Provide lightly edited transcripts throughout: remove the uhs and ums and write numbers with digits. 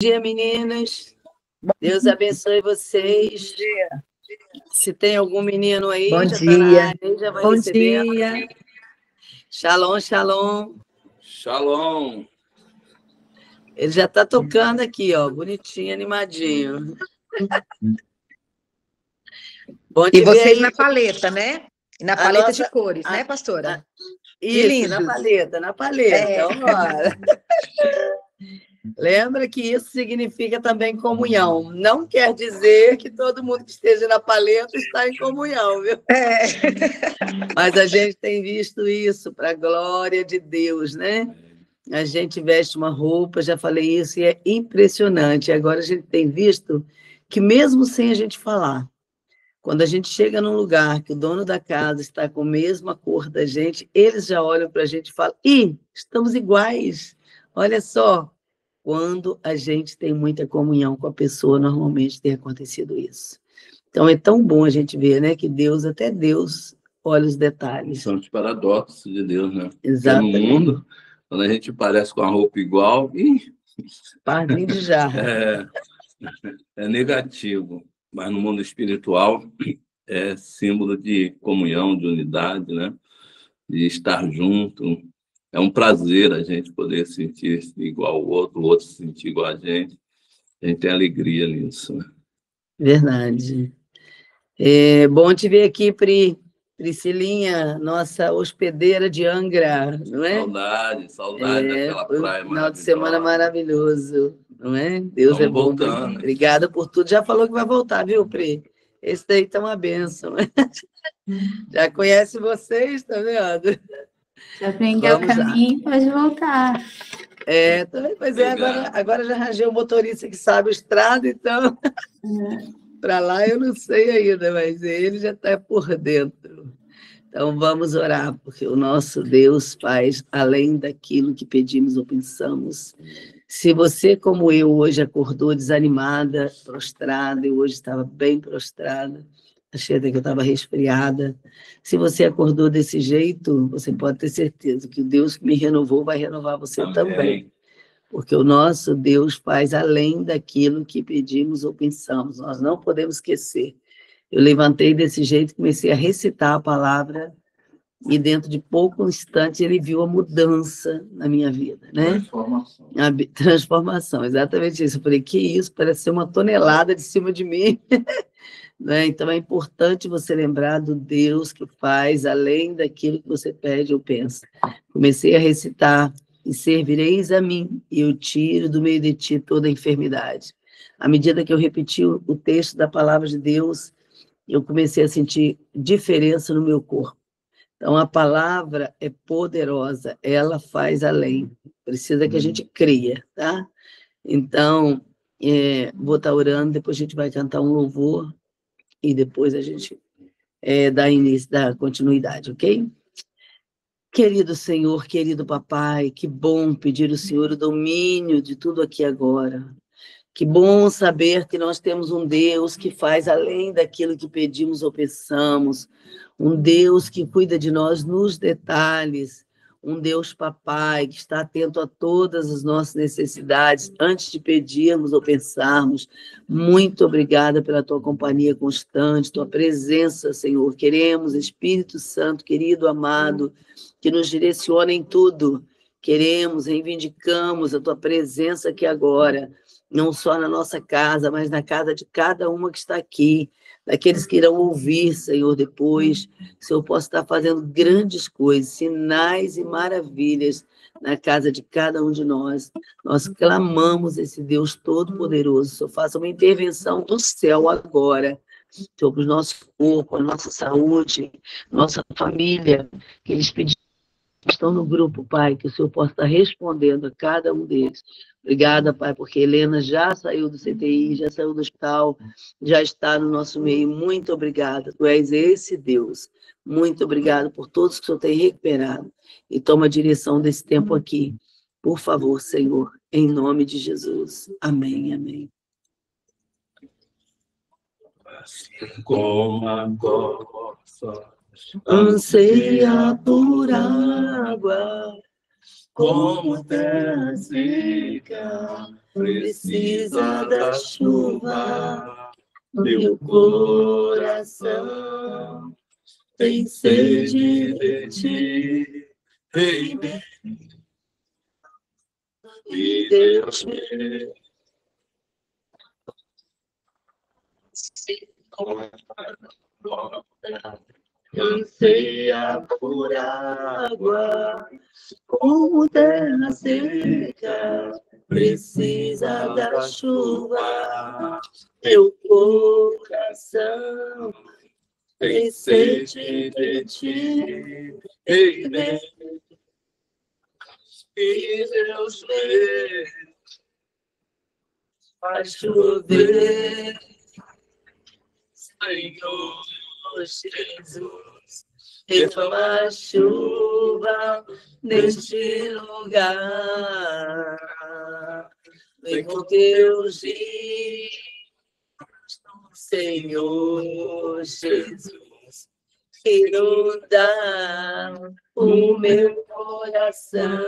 Dia, meninas. Deus abençoe vocês. Se tem algum menino aí, Bom já dia. está na área, já vai Bom recebendo. dia. Shalom, shalom. Shalom. Ele já está tocando aqui, ó, bonitinho, animadinho. Bom E vocês na paleta, né? Na paleta de cores, né, pastora? Isso, na paleta, na paleta. É. Ora. Lembra que isso significa também comunhão. Não quer dizer que todo mundo que esteja na paleta está em comunhão, viu? É. Mas a gente tem visto isso para a glória de Deus, né? A gente veste uma roupa, já falei isso, e é impressionante. Agora a gente tem visto que mesmo sem a gente falar, quando a gente chega num lugar que o dono da casa está com a mesma cor da gente, eles já olham para a gente e falam: ih, estamos iguais. Olha só. Quando a gente tem muita comunhão com a pessoa, normalmente tem acontecido isso. Então, é tão bom a gente ver, né, que Deus, até Deus, olha os detalhes. São os paradoxos de Deus, né? Exato. Porque no mundo, quando a gente parece com a roupa igual, Pardinho de jarra. É negativo. Mas no mundo espiritual, é símbolo de comunhão, de unidade, né? De estar junto. É um prazer a gente poder sentir igual o outro se sentir igual a gente. A gente tem alegria nisso, né? Verdade. É bom te ver aqui, Priscilinha, nossa hospedeira de Angra, não é? Saudade daquela praia maravilhosa. Final de semana maravilhoso, não é? Deus é bom. Voltando. Obrigada por tudo. Já falou que vai voltar, viu, Pri? Esse daí tá uma bênção. Já conhece vocês, tá vendo? Se aprender o caminho, pode voltar. Pois é, agora já arranjei um motorista que sabe o estrada, então para lá eu não sei ainda, mas ele já está por dentro. Então vamos orar, porque o nosso Deus faz além daquilo que pedimos ou pensamos. Se você, como eu, hoje acordou desanimada, prostrada, eu hoje estava bem prostrada, achei até que eu estava resfriada. Se você acordou desse jeito, você pode ter certeza que o Deus que me renovou vai renovar você também. Porque o nosso Deus faz além daquilo que pedimos ou pensamos. Nós não podemos esquecer. Eu levantei desse jeito, comecei a recitar a palavra e dentro de poucos instantes ele viu a mudança na minha vida, né? Transformação. A transformação, exatamente isso. Eu falei, que isso? Parece ser uma tonelada de cima de mim. Né? Então, é importante você lembrar do Deus que faz além daquilo que você pede ou pensa. Comecei a recitar: e servireis a mim, e eu tiro do meio de ti toda a enfermidade. À medida que eu repeti o texto da palavra de Deus, eu comecei a sentir diferença no meu corpo. Então, a palavra é poderosa, ela faz além. Precisa que a gente creia, tá? Então, vou estar orando, depois a gente vai cantar um louvor, e depois a gente dá continuidade, ok? Querido Senhor, querido Papai, que bom pedir ao Senhor o domínio de tudo aqui agora. Que bom saber que nós temos um Deus que faz além daquilo que pedimos ou pensamos, um Deus que cuida de nós nos detalhes, um Deus Papai que está atento a todas as nossas necessidades antes de pedirmos ou pensarmos. Muito obrigada pela tua companhia constante, tua presença, Senhor. Queremos, Espírito Santo, querido, amado, que nos direcione em tudo. Queremos, reivindicamos a tua presença aqui agora, não só na nossa casa, mas na casa de cada uma que está aqui, daqueles que irão ouvir, Senhor, depois. Que o Senhor possa estar fazendo grandes coisas, sinais e maravilhas na casa de cada um de nós. Nós clamamos esse Deus Todo-Poderoso. Senhor, faça uma intervenção do céu agora sobre o nosso corpo, a nossa saúde, nossa família, que eles pediram, estão no grupo, Pai, que o Senhor possa estar respondendo a cada um deles. Obrigada, Pai, porque Helena já saiu do CTI, já saiu do hospital, já está no nosso meio. Muito obrigada. Tu és esse Deus. Muito obrigada por todos que o Senhor tem recuperado. E toma a direção desse tempo aqui. Por favor, Senhor, em nome de Jesus. Amém, amém. Como a corça anseia por água, como terra seca, precisa da chuva. Meu coração tem sede de ti. Ei, e Deus me anseia por água, como terra seca, precisa da chuva. Meu coração tem sede de ti. Ei, e Deus me faz chover. Senhor Jesus, derrama chuva neste lugar. Vem com teus rios, Senhor Jesus, inundar o meu coração.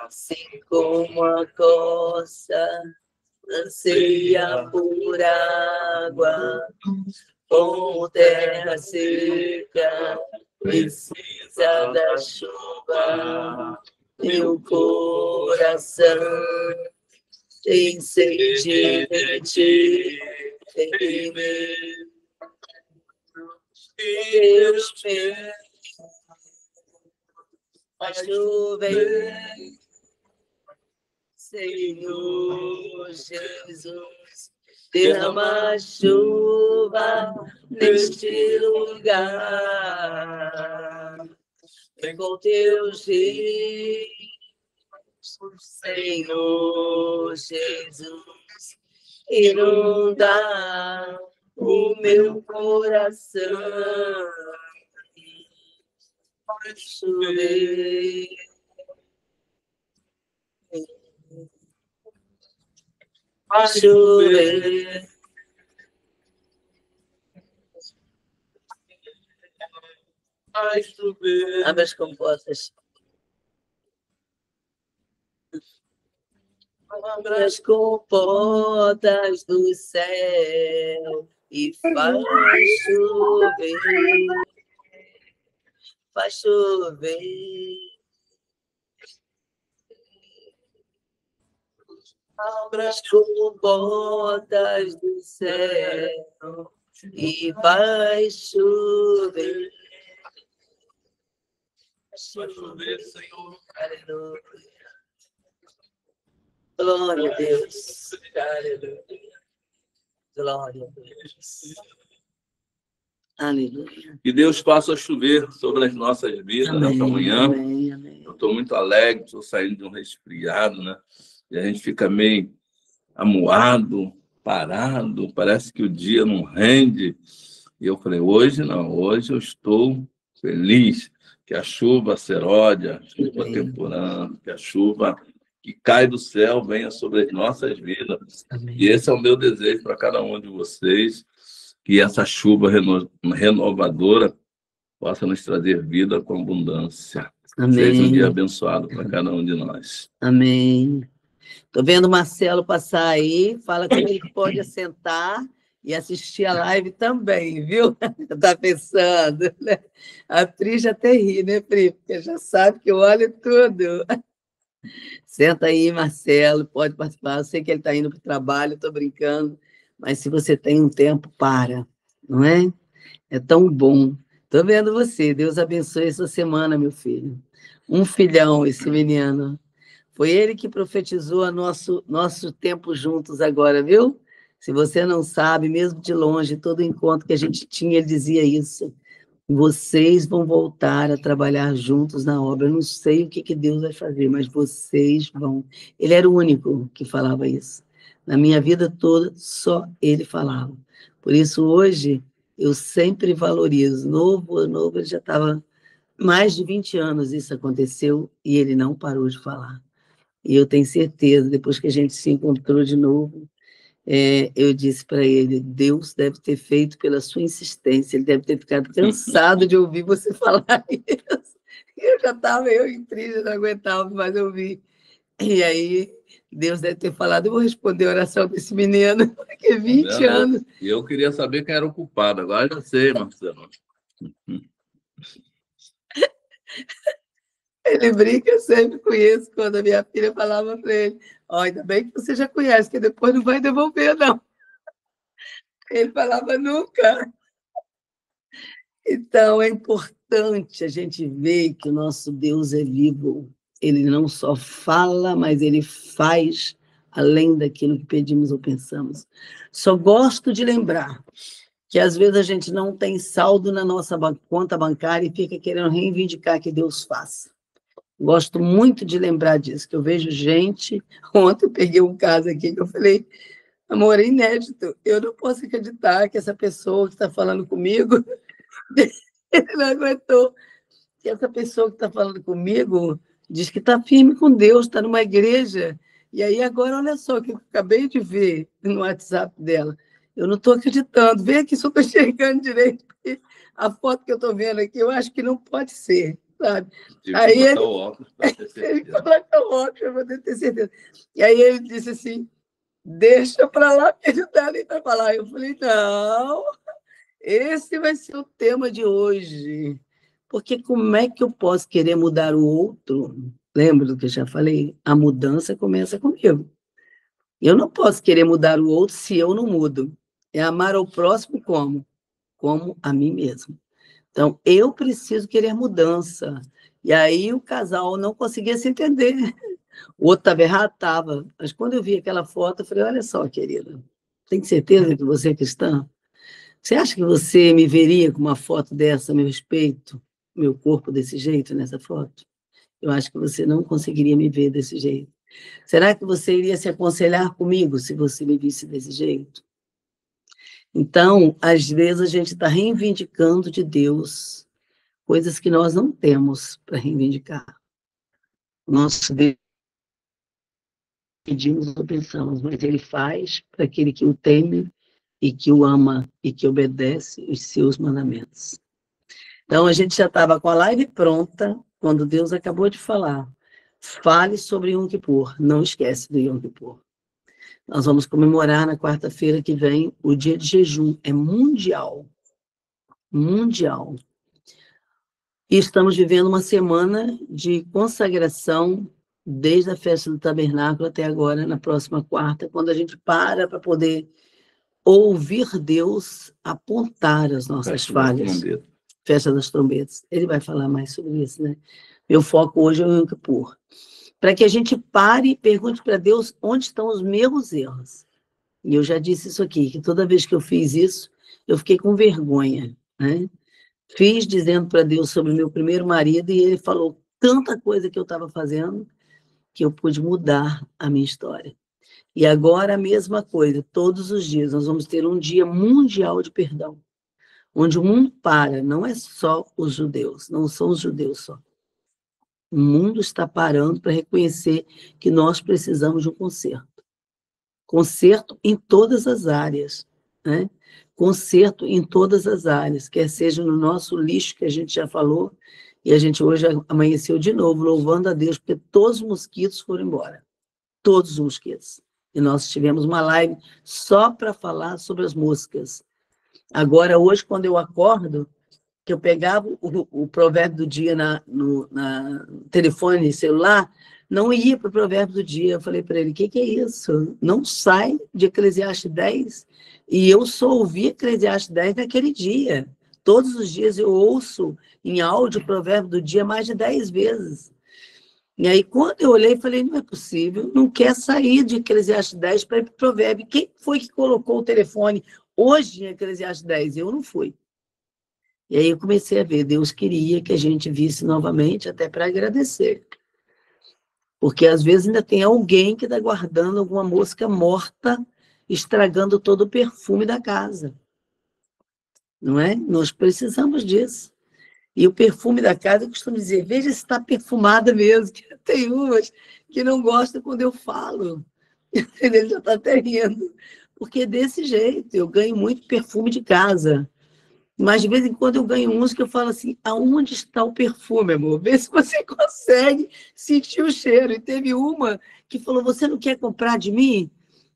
Assim como a costa anseia por água, como terra seca, precisa da chuva. Meu coração tem sede de ti. Deus meu, faz chover. Senhor Jesus, derrama chuva neste lugar. Vem com teus rios, Senhor Jesus, inunda o meu coração. Faz chover. Faz chover. Faz chover. Abre as comportas. Abre as comportas do céu e faz chover. Faz chover. Abra as comportas do céu e vai chover. Vai chover, Senhor. Aleluia. Glória a Deus. Aleluia. Glória a Deus. Aleluia. Que Deus faça chover sobre as nossas vidas nessa manhã. Amém, amém. Eu estou muito alegre, estou saindo de um resfriado, né? E a gente fica meio amuado, parado, parece que o dia não rende. E eu falei, hoje não, hoje eu estou feliz que a chuva seródia, a chuva temporã, que a chuva que cai do céu venha sobre as nossas vidas. Amém. E esse é o meu desejo para cada um de vocês, que essa chuva renovadora possa nos trazer vida com abundância. Amém. Seja um dia abençoado para cada um de nós. Amém. Estou vendo o Marcelo passar aí, fala que ele pode assentar e assistir a live também, viu? Está pensando, né? A Pri já até ri, né, Pri? Porque já sabe que eu olho tudo. Senta aí, Marcelo, pode participar. Eu sei que ele está indo para o trabalho, estou brincando, mas se você tem um tempo, para, não é? É tão bom. Estou vendo você. Deus abençoe essa semana, meu filho. Um filhão, esse menino. Foi ele que profetizou nosso tempo juntos agora, viu? Se você não sabe, mesmo de longe, todo encontro que a gente tinha, ele dizia isso. Vocês vão voltar a trabalhar juntos na obra. Eu não sei o que Deus vai fazer, mas vocês vão. Ele era o único que falava isso. Na minha vida toda, só ele falava. Por isso, hoje, eu sempre valorizo. Novo, ele já estava mais de 20 anos, isso aconteceu, e ele não parou de falar. E eu tenho certeza, depois que a gente se encontrou de novo, eu disse para ele, Deus deve ter feito pela sua insistência, ele deve ter ficado cansado de ouvir você falar isso. Eu já estava em crise, não aguentava mais ouvir. E aí, Deus deve ter falado, eu vou responder a oração desse menino, porque 20 anos. E eu queria saber quem era o culpado, agora já sei, Marcelo. Ele brinca sempre com isso, quando a minha filha falava para ele, ainda bem que você já conhece, que depois não vai devolver, não. Ele falava nunca. Então, é importante a gente ver que o nosso Deus é vivo. Ele não só fala, mas ele faz além daquilo que pedimos ou pensamos. Só gosto de lembrar que às vezes a gente não tem saldo na nossa conta bancária e fica querendo reivindicar que Deus faça. Gosto muito de lembrar disso, que eu vejo gente... Ontem eu peguei um caso aqui que eu falei, amor, é inédito, eu não posso acreditar que essa pessoa que está falando comigo, ele não aguentou, que essa pessoa que está falando comigo diz que está firme com Deus, está numa igreja, e aí agora, olha só, que eu acabei de ver no WhatsApp dela, eu não estou acreditando, vem aqui, só estou enxergando direito, a foto que eu estou vendo aqui, eu acho que não pode ser, sabe? Aí ele coloca o óculos para poder ter certeza. E aí ele disse assim, deixa para lá, que ele não dá nem para falar. Eu falei, não, esse vai ser o tema de hoje. Porque como é que eu posso querer mudar o outro? Lembra do que eu já falei? A mudança começa comigo. Eu não posso querer mudar o outro se eu não mudo. É amar ao próximo como? Como a mim mesmo. Então, eu preciso querer mudança. E aí o casal não conseguia se entender. O outro estava errado? Estava. Mas quando eu vi aquela foto, eu falei, olha só, querida, tem certeza que você é cristã? Você acha que você me veria com uma foto dessa a meu respeito? Meu corpo desse jeito nessa foto? Eu acho que você não conseguiria me ver desse jeito. Será que você iria se aconselhar comigo se você me visse desse jeito? Então, às vezes, a gente está reivindicando de Deus coisas que nós não temos para reivindicar. Nosso Deus, pedimos ou pensamos, mas Ele faz para aquele que o teme e que o ama e que obedece os seus mandamentos. Então, a gente já estava com a live pronta, quando Deus acabou de falar. Fale sobre Yom Kippur, não esquece do Yom Kippur. Nós vamos comemorar na quarta-feira que vem o dia de jejum, é mundial. Mundial. E estamos vivendo uma semana de consagração, desde a festa do tabernáculo até agora, na próxima quarta, quando a gente para poder ouvir Deus apontar as nossas falhas. Festa das trombetas. Ele vai falar mais sobre isso, né? Meu foco hoje é o Yom Kippur. Para que a gente pare e pergunte para Deus onde estão os meus erros. E eu já disse isso aqui, que toda vez que eu fiz isso, eu fiquei com vergonha, né? Fiz dizendo para Deus sobre o meu primeiro marido e ele falou tanta coisa que eu estava fazendo que eu pude mudar a minha história. E agora a mesma coisa, todos os dias nós vamos ter um dia mundial de perdão, onde o mundo para, não é só os judeus, não são os judeus só. O mundo está parando para reconhecer que nós precisamos de um conserto. Conserto em todas as áreas, né? Conserto em todas as áreas, quer seja no nosso lixo, que a gente já falou, e a gente hoje amanheceu de novo, louvando a Deus, porque todos os mosquitos foram embora. Todos os mosquitos. E nós tivemos uma live só para falar sobre as moscas. Agora, hoje, quando eu acordo, que eu pegava o provérbio do dia no telefone celular, não ia para o provérbio do dia. Eu falei para ele, o que é isso? Não sai de Eclesiastes 10. E eu só ouvi Eclesiastes 10 naquele dia. Todos os dias eu ouço em áudio o provérbio do dia mais de 10 vezes. E aí, quando eu olhei, falei, não é possível, não quer sair de Eclesiastes 10 para ir para o provérbio. Quem foi que colocou o telefone hoje em Eclesiastes 10? Eu não fui. E aí eu comecei a ver, Deus queria que a gente visse novamente, até para agradecer. Porque às vezes ainda tem alguém que está guardando alguma mosca morta, estragando todo o perfume da casa. Não é? Nós precisamos disso. E o perfume da casa, eu costumo dizer, veja se está perfumada mesmo, que tem umas que não gostam quando eu falo. Ele já está até rindo. Porque desse jeito, eu ganho muito perfume de casa. Mas de vez em quando eu ganho uns que eu falo assim, aonde está o perfume, amor? Vê se você consegue sentir o cheiro. E teve uma que falou, você não quer comprar de mim?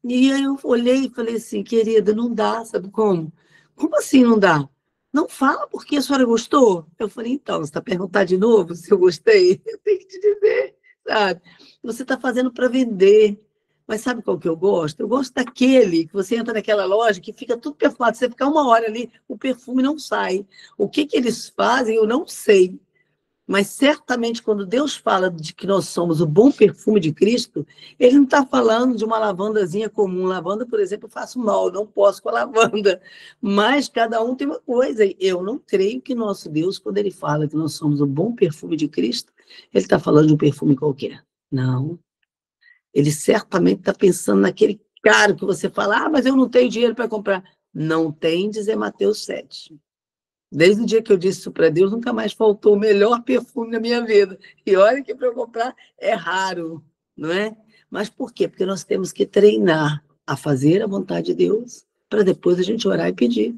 E aí eu olhei e falei assim, querida, não dá, sabe como? Como assim não dá? Não fala porque a senhora gostou? Eu falei, então, você está perguntando de novo se eu gostei? Eu tenho que te dizer, sabe? Você está fazendo para vender. Mas sabe qual que eu gosto? Eu gosto daquele que você entra naquela loja que fica tudo perfumado. Você fica uma hora ali, o perfume não sai. O que eles fazem, eu não sei. Mas certamente, quando Deus fala de que nós somos o bom perfume de Cristo, Ele não está falando de uma lavandazinha comum. Lavanda, por exemplo, eu faço mal, não posso com a lavanda. Mas cada um tem uma coisa. Eu não creio que nosso Deus, quando Ele fala que nós somos o bom perfume de Cristo, Ele está falando de um perfume qualquer. Não. Ele certamente está pensando naquele caro que você fala, mas eu não tenho dinheiro para comprar. Não tem, diz Mateus 7. Desde o dia que eu disse isso para Deus, nunca mais faltou o melhor perfume da minha vida. E olha que para eu comprar é raro, não é? Mas por quê? Porque nós temos que treinar a fazer a vontade de Deus para depois a gente orar e pedir.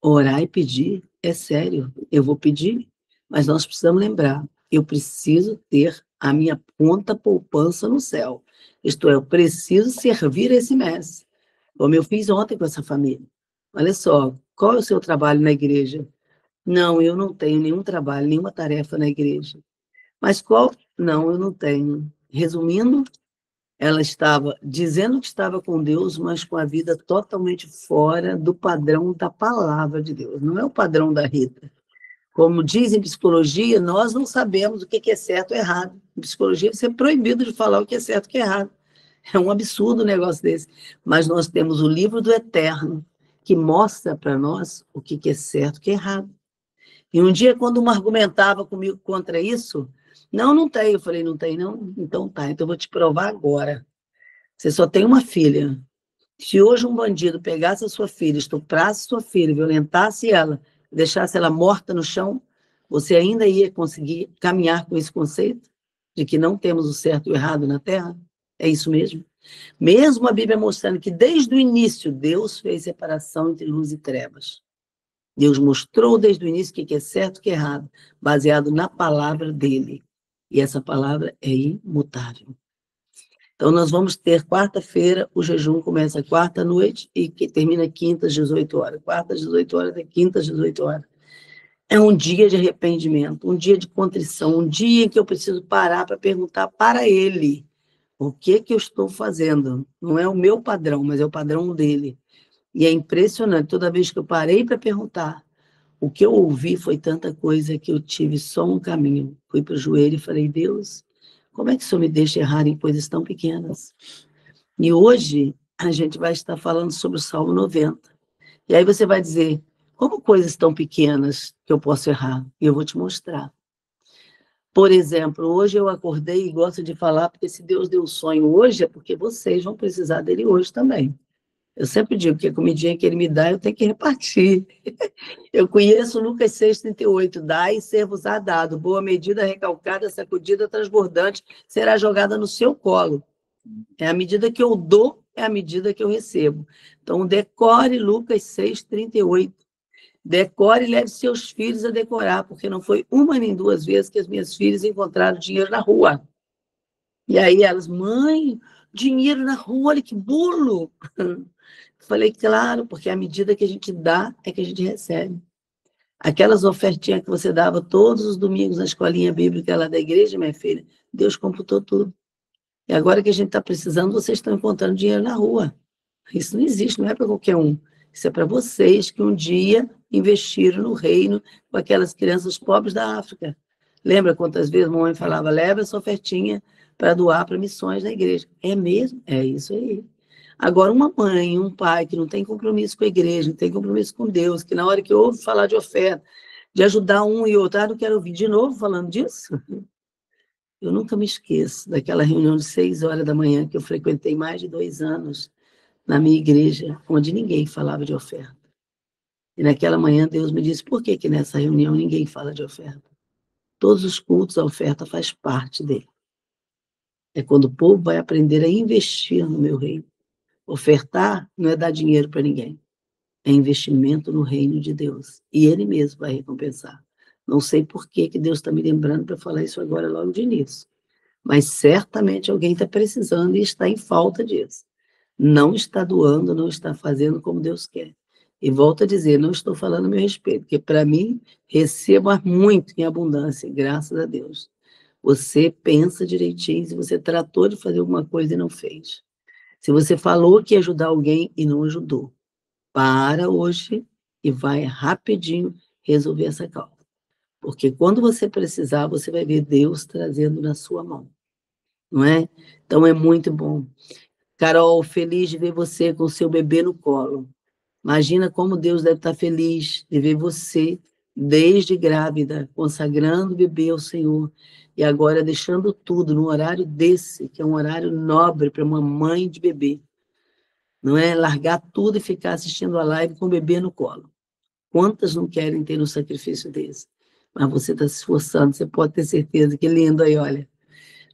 Orar e pedir é sério. Eu vou pedir, mas nós precisamos lembrar, eu preciso ter a minha conta poupança no céu. Isto é, eu preciso servir esse mês, como eu fiz ontem com essa família. Olha só, qual é o seu trabalho na igreja? Não, eu não tenho nenhum trabalho, nenhuma tarefa na igreja. Mas qual? Não, eu não tenho. Resumindo, ela estava dizendo que estava com Deus, mas com a vida totalmente fora do padrão da palavra de Deus. Não é o padrão da Rita. Como diz em psicologia, nós não sabemos o que é certo ou errado. Em psicologia, você é proibido de falar o que é certo e o que é errado. É um absurdo um negócio desse. Mas nós temos o livro do Eterno, que mostra para nós o que é certo e o que é errado. E um dia, quando uma argumentava comigo contra isso, não tem. Eu falei, não tem, não? Então tá, então eu vou te provar agora. Você só tem uma filha. Se hoje um bandido pegasse a sua filha, estuprasse sua filha, violentasse ela, deixasse ela morta no chão, você ainda ia conseguir caminhar com esse conceito de que não temos o certo e o errado na Terra? É isso mesmo? Mesmo a Bíblia mostrando que desde o início Deus fez separação entre luz e trevas. Deus mostrou desde o início o que é certo e o que é errado, baseado na palavra dele. E essa palavra é imutável. Então, nós vamos ter quarta-feira, o jejum começa quarta à noite e que termina quinta às 18 horas. Quarta às 18 horas e quinta às 18 horas. É um dia de arrependimento, um dia de contrição, um dia em que eu preciso parar para perguntar para ele o que eu estou fazendo. Não é o meu padrão, mas é o padrão dele. E é impressionante, toda vez que eu parei para perguntar, o que eu ouvi foi tanta coisa que eu tive só um caminho. Fui para o joelho e falei, Deus, como é que o Senhor me deixa errar em coisas tão pequenas? E hoje a gente vai estar falando sobre o Salmo 90. E aí você vai dizer, como coisas tão pequenas que eu posso errar? E eu vou te mostrar. Por exemplo, hoje eu acordei e gosto de falar, porque se Deus deu o sonho hoje, é porque vocês vão precisar dele hoje também. Eu sempre digo que a comidinha que ele me dá, eu tenho que repartir. Eu conheço Lucas 6,38. Dai e ser-vos-á dado. Boa medida, recalcada, sacudida, transbordante, será jogada no seu colo. É a medida que eu dou, é a medida que eu recebo. Então, decore Lucas 6,38. Decore e leve seus filhos a decorar, porque não foi uma nem duas vezes que as minhas filhas encontraram dinheiro na rua. E aí elas, mãe, dinheiro na rua, olha que bolo! Falei, claro, porque a medida que a gente dá é que a gente recebe. Aquelas ofertinhas que você dava todos os domingos na escolinha bíblica lá da igreja, minha filha, Deus computou tudo. E agora que a gente está precisando, vocês estão encontrando dinheiro na rua. Isso não existe, não é para qualquer um. Isso é para vocês que um dia investiram no reino com aquelas crianças pobres da África. Lembra quantas vezes a mamãe falava, leva essa ofertinha para doar para missões na igreja. É mesmo? É isso aí. Agora, uma mãe, um pai que não tem compromisso com a igreja, não tem compromisso com Deus, que na hora que ouve falar de oferta, de ajudar um e outro, não quero ouvir de novo falando disso. Eu nunca me esqueço daquela reunião de 6 horas da manhã que eu frequentei mais de 2 anos na minha igreja, onde ninguém falava de oferta. E naquela manhã Deus me disse, por que nessa reunião ninguém fala de oferta? Todos os cultos, a oferta faz parte dele. É quando o povo vai aprender a investir no meu reino. Ofertar não é dar dinheiro para ninguém. é investimento no reino de Deus. E Ele mesmo vai recompensar. Não sei por que Deus está me lembrando para falar isso agora logo de início. Mas certamente alguém está precisando e está em falta disso. Não está doando, não está fazendo como Deus quer. E volto a dizer, não estou falando a meu respeito, porque para mim, recebo muito em abundância, graças a Deus. Você pensa direitinho se você tratou de fazer alguma coisa e não fez. Se você falou que ia ajudar alguém e não ajudou, para hoje e vai rapidinho resolver essa causa. Porque quando você precisar, você vai ver Deus trazendo na sua mão. Não é? Então é muito bom. Carol, feliz de ver você com seu bebê no colo. Imagina como Deus deve estar feliz de ver você, desde grávida, consagrando o bebê ao Senhor, e agora deixando tudo num horário desse, que é um horário nobre para uma mãe de bebê. Não é largar tudo e ficar assistindo a live com o bebê no colo. Quantas não querem ter um sacrifício desse? Mas você está se esforçando, você pode ter certeza, que lindo aí, olha.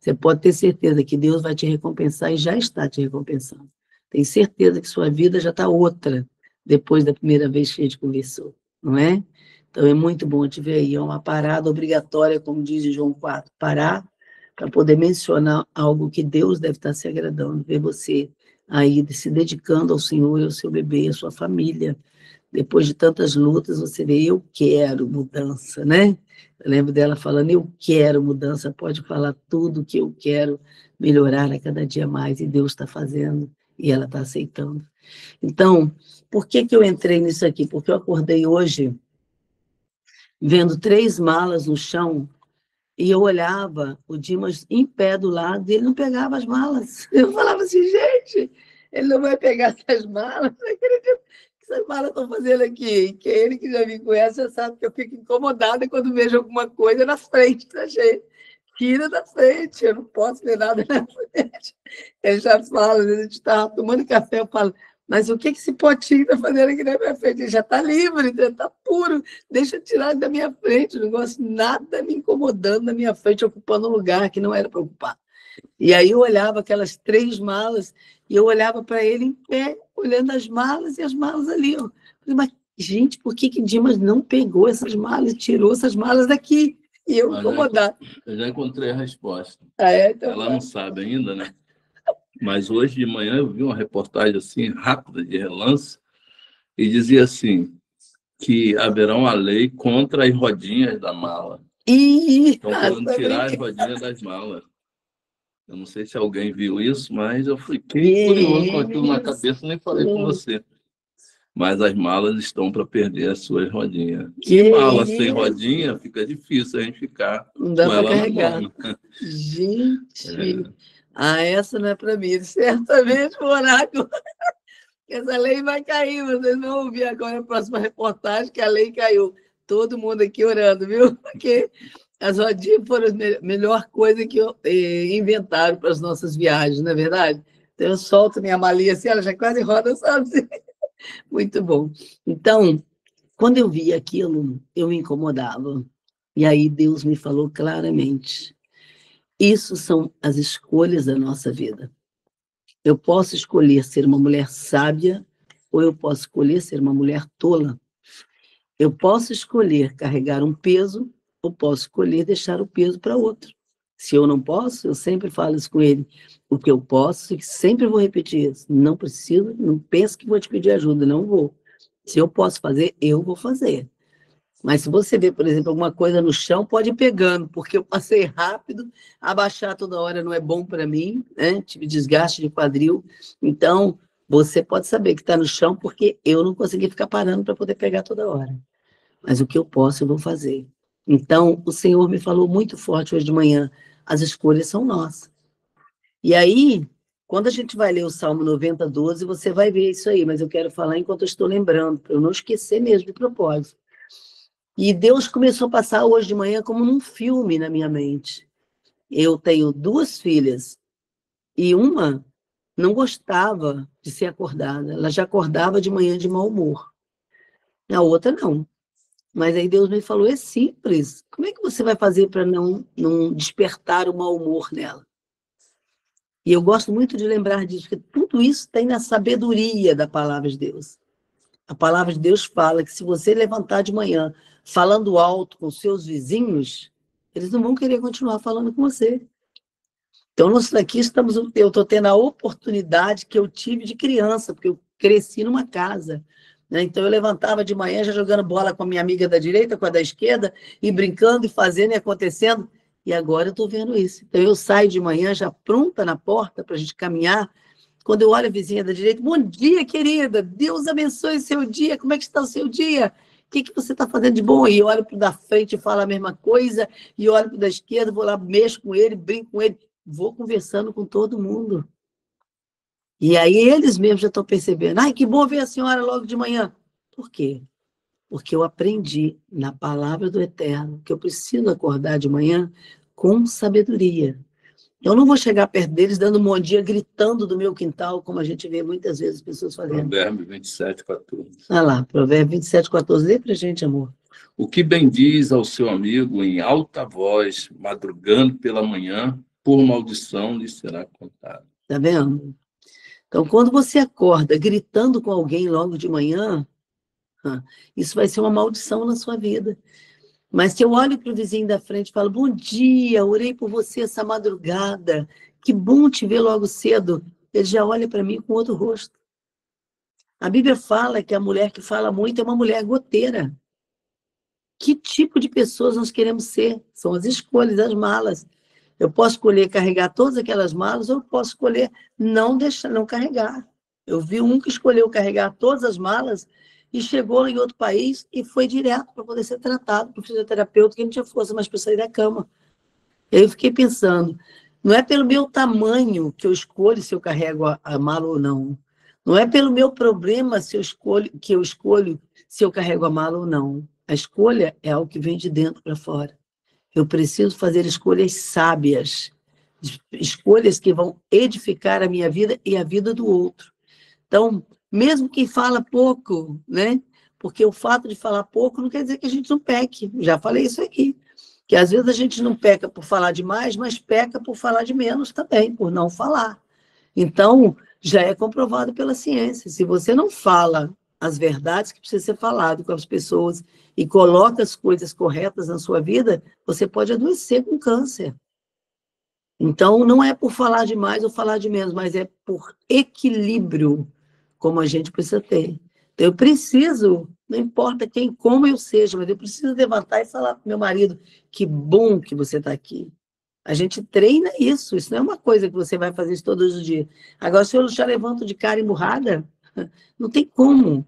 Você pode ter certeza que Deus vai te recompensar e já está te recompensando. Tem certeza que sua vida já está outra depois da primeira vez que a gente conversou, não é? Então é muito bom te ver aí, é uma parada obrigatória, como diz João 4, parar para poder mencionar algo que Deus deve estar se agradando, ver você aí se dedicando ao Senhor e ao seu bebê, à sua família. Depois de tantas lutas, você vê, eu quero mudança, né? Eu lembro dela falando, eu quero mudança, pode falar tudo que eu quero melhorar a cada dia mais, e Deus está fazendo, e ela está aceitando. Então, por que eu entrei nisso aqui? Porque eu acordei hoje vendo 3 malas no chão, e eu olhava o Dimas em pé do lado, e ele não pegava as malas. Eu falava assim, gente, ele não vai pegar essas malas? Não acredito que essas malas estão fazendo aqui. Que ele que já me conhece, já sabe que eu fico incomodada quando vejo alguma coisa na frente da gente. Tira da frente, eu não posso ver nada na frente. Ele já fala, a gente estava tomando café, eu falo, mas o que esse potinho está fazendo aqui na minha frente? Ele já está livre, está puro, deixa eu tirar da minha frente, não gosto nada me incomodando na minha frente, ocupando um lugar que não era para ocupar. E aí eu olhava aquelas 3 malas, e eu olhava para ele em pé, olhando as malas e as malas ali. Ó. Falei, mas, gente, por que Dimas não pegou essas malas e tirou essas malas daqui? E eu incomodado. Eu já encontrei a resposta. Então, ela não sabe ainda, né? Mas hoje de manhã eu vi uma reportagem assim, rápida, de relance, e dizia assim, que haverá uma lei contra as rodinhas da mala. Estão querendo tirar as rodinhas das malas. Eu não sei se alguém viu isso, mas eu fiquei curioso com aquilo na cabeça, nem falei com você. Mas as malas estão para perder as suas rodinhas. E mala sem rodinha fica difícil a gente ficar não dá com ela carregar. na mão. Gente, essa não é para mim. Certamente vou orar agora. Essa lei vai cair. Vocês vão ouvir agora a próxima reportagem que a lei caiu. Todo mundo aqui orando, viu? Porque as rodinhas foram a melhor coisa que inventaram para as nossas viagens, não é verdade? Então, eu solto minha malinha assim, ela já quase roda sozinha. Muito bom. Então, quando eu vi aquilo, eu me incomodava. E aí Deus me falou claramente. Isso são as escolhas da nossa vida. Eu posso escolher ser uma mulher sábia ou eu posso escolher ser uma mulher tola. Eu posso escolher carregar um peso ou posso escolher deixar o peso para outro. Se eu não posso, eu sempre falo isso com ele. O que eu posso, e sempre vou repetir isso. Não preciso, não penso que vou te pedir ajuda, não vou. Se eu posso fazer, eu vou fazer. Mas se você vê, por exemplo, alguma coisa no chão, pode ir pegando, porque eu passei rápido, abaixar toda hora não é bom para mim, né? Tive desgaste de quadril. Então, você pode saber que está no chão, porque eu não consegui ficar parando para poder pegar toda hora. Mas o que eu posso, eu vou fazer. Então, o Senhor me falou muito forte hoje de manhã, as escolhas são nossas. E aí, quando a gente vai ler o Salmo 90, 12, você vai ver isso aí, mas eu quero falar enquanto eu estou lembrando, para eu não esquecer mesmo de propósito. E Deus começou a passar hoje de manhã como num filme na minha mente. Eu tenho 2 filhas, e uma não gostava de ser acordada, ela já acordava de manhã de mau humor. A outra não. Mas aí Deus me falou, é simples. Como é que você vai fazer para não despertar o mau humor nela? E eu gosto muito de lembrar disso, porque tudo isso tem na sabedoria da palavra de Deus. A palavra de Deus fala que se você levantar de manhã falando alto com seus vizinhos, eles não vão querer continuar falando com você. Então, nós aqui eu estou tendo a oportunidade que eu tive de criança, porque eu cresci numa casa, né? Então, eu levantava de manhã já jogando bola com a minha amiga da direita, com a da esquerda, e brincando, e fazendo, e acontecendo. E agora eu estou vendo isso. Então, eu saio de manhã já pronta na porta para a gente caminhar. Quando eu olho a vizinha da direita, bom dia, querida, Deus abençoe seu dia, como é que está o seu dia? O que você está fazendo de bom? E eu olho para o da frente e falo a mesma coisa, e olho para o da esquerda, vou lá, mexo com ele, brinco com ele, vou conversando com todo mundo. E aí eles mesmos já estão percebendo, ai, que bom ver a senhora logo de manhã. Por quê? Porque eu aprendi na palavra do Eterno que eu preciso acordar de manhã com sabedoria. Eu não vou chegar perto deles dando um bom dia, gritando do meu quintal, como a gente vê muitas vezes as pessoas fazendo. Provérbio 27:14. Olha lá, Provérbio 27:14. Lê pra gente, amor. O que bendiz ao seu amigo em alta voz, madrugando pela manhã, por maldição lhe será contado. Tá vendo? Então, quando você acorda gritando com alguém logo de manhã, isso vai ser uma maldição na sua vida. Mas se eu olho para o vizinho da frente e falo, bom dia, orei por você essa madrugada, que bom te ver logo cedo, ele já olha para mim com outro rosto. A Bíblia fala que a mulher que fala muito é uma mulher goteira. Que tipo de pessoas nós queremos ser? São as escolhas, as malas. Eu posso escolher carregar todas aquelas malas, ou eu posso escolher não carregar. Eu vi um que escolheu carregar todas as malas e chegou em outro país e foi direto para poder ser tratado por fisioterapeuta, que não tinha força mais para sair da cama. E aí eu fiquei pensando, não é pelo meu tamanho que eu escolho se eu carrego a mala ou não. Não é pelo meu problema que eu escolho se eu carrego a mala ou não. A escolha é algo que vem de dentro para fora. Eu preciso fazer escolhas sábias, escolhas que vão edificar a minha vida e a vida do outro. Então, mesmo quem fala pouco, né? Porque o fato de falar pouco não quer dizer que a gente não peque. Já falei isso aqui. Que às vezes a gente não peca por falar demais, mas peca por falar de menos também, por não falar. Então, já é comprovado pela ciência. Se você não fala as verdades que precisam ser faladas com as pessoas e coloca as coisas corretas na sua vida, você pode adoecer com câncer. Então, não é por falar demais ou falar de menos, mas é por equilíbrio, como a gente precisa ter. Então, eu preciso, não importa quem, como eu seja, mas eu preciso levantar e falar para o meu marido, que bom que você está aqui. A gente treina isso não é uma coisa que você vai fazer isso todos os dias. Agora, se eu já levanto de cara emburrada, não tem como.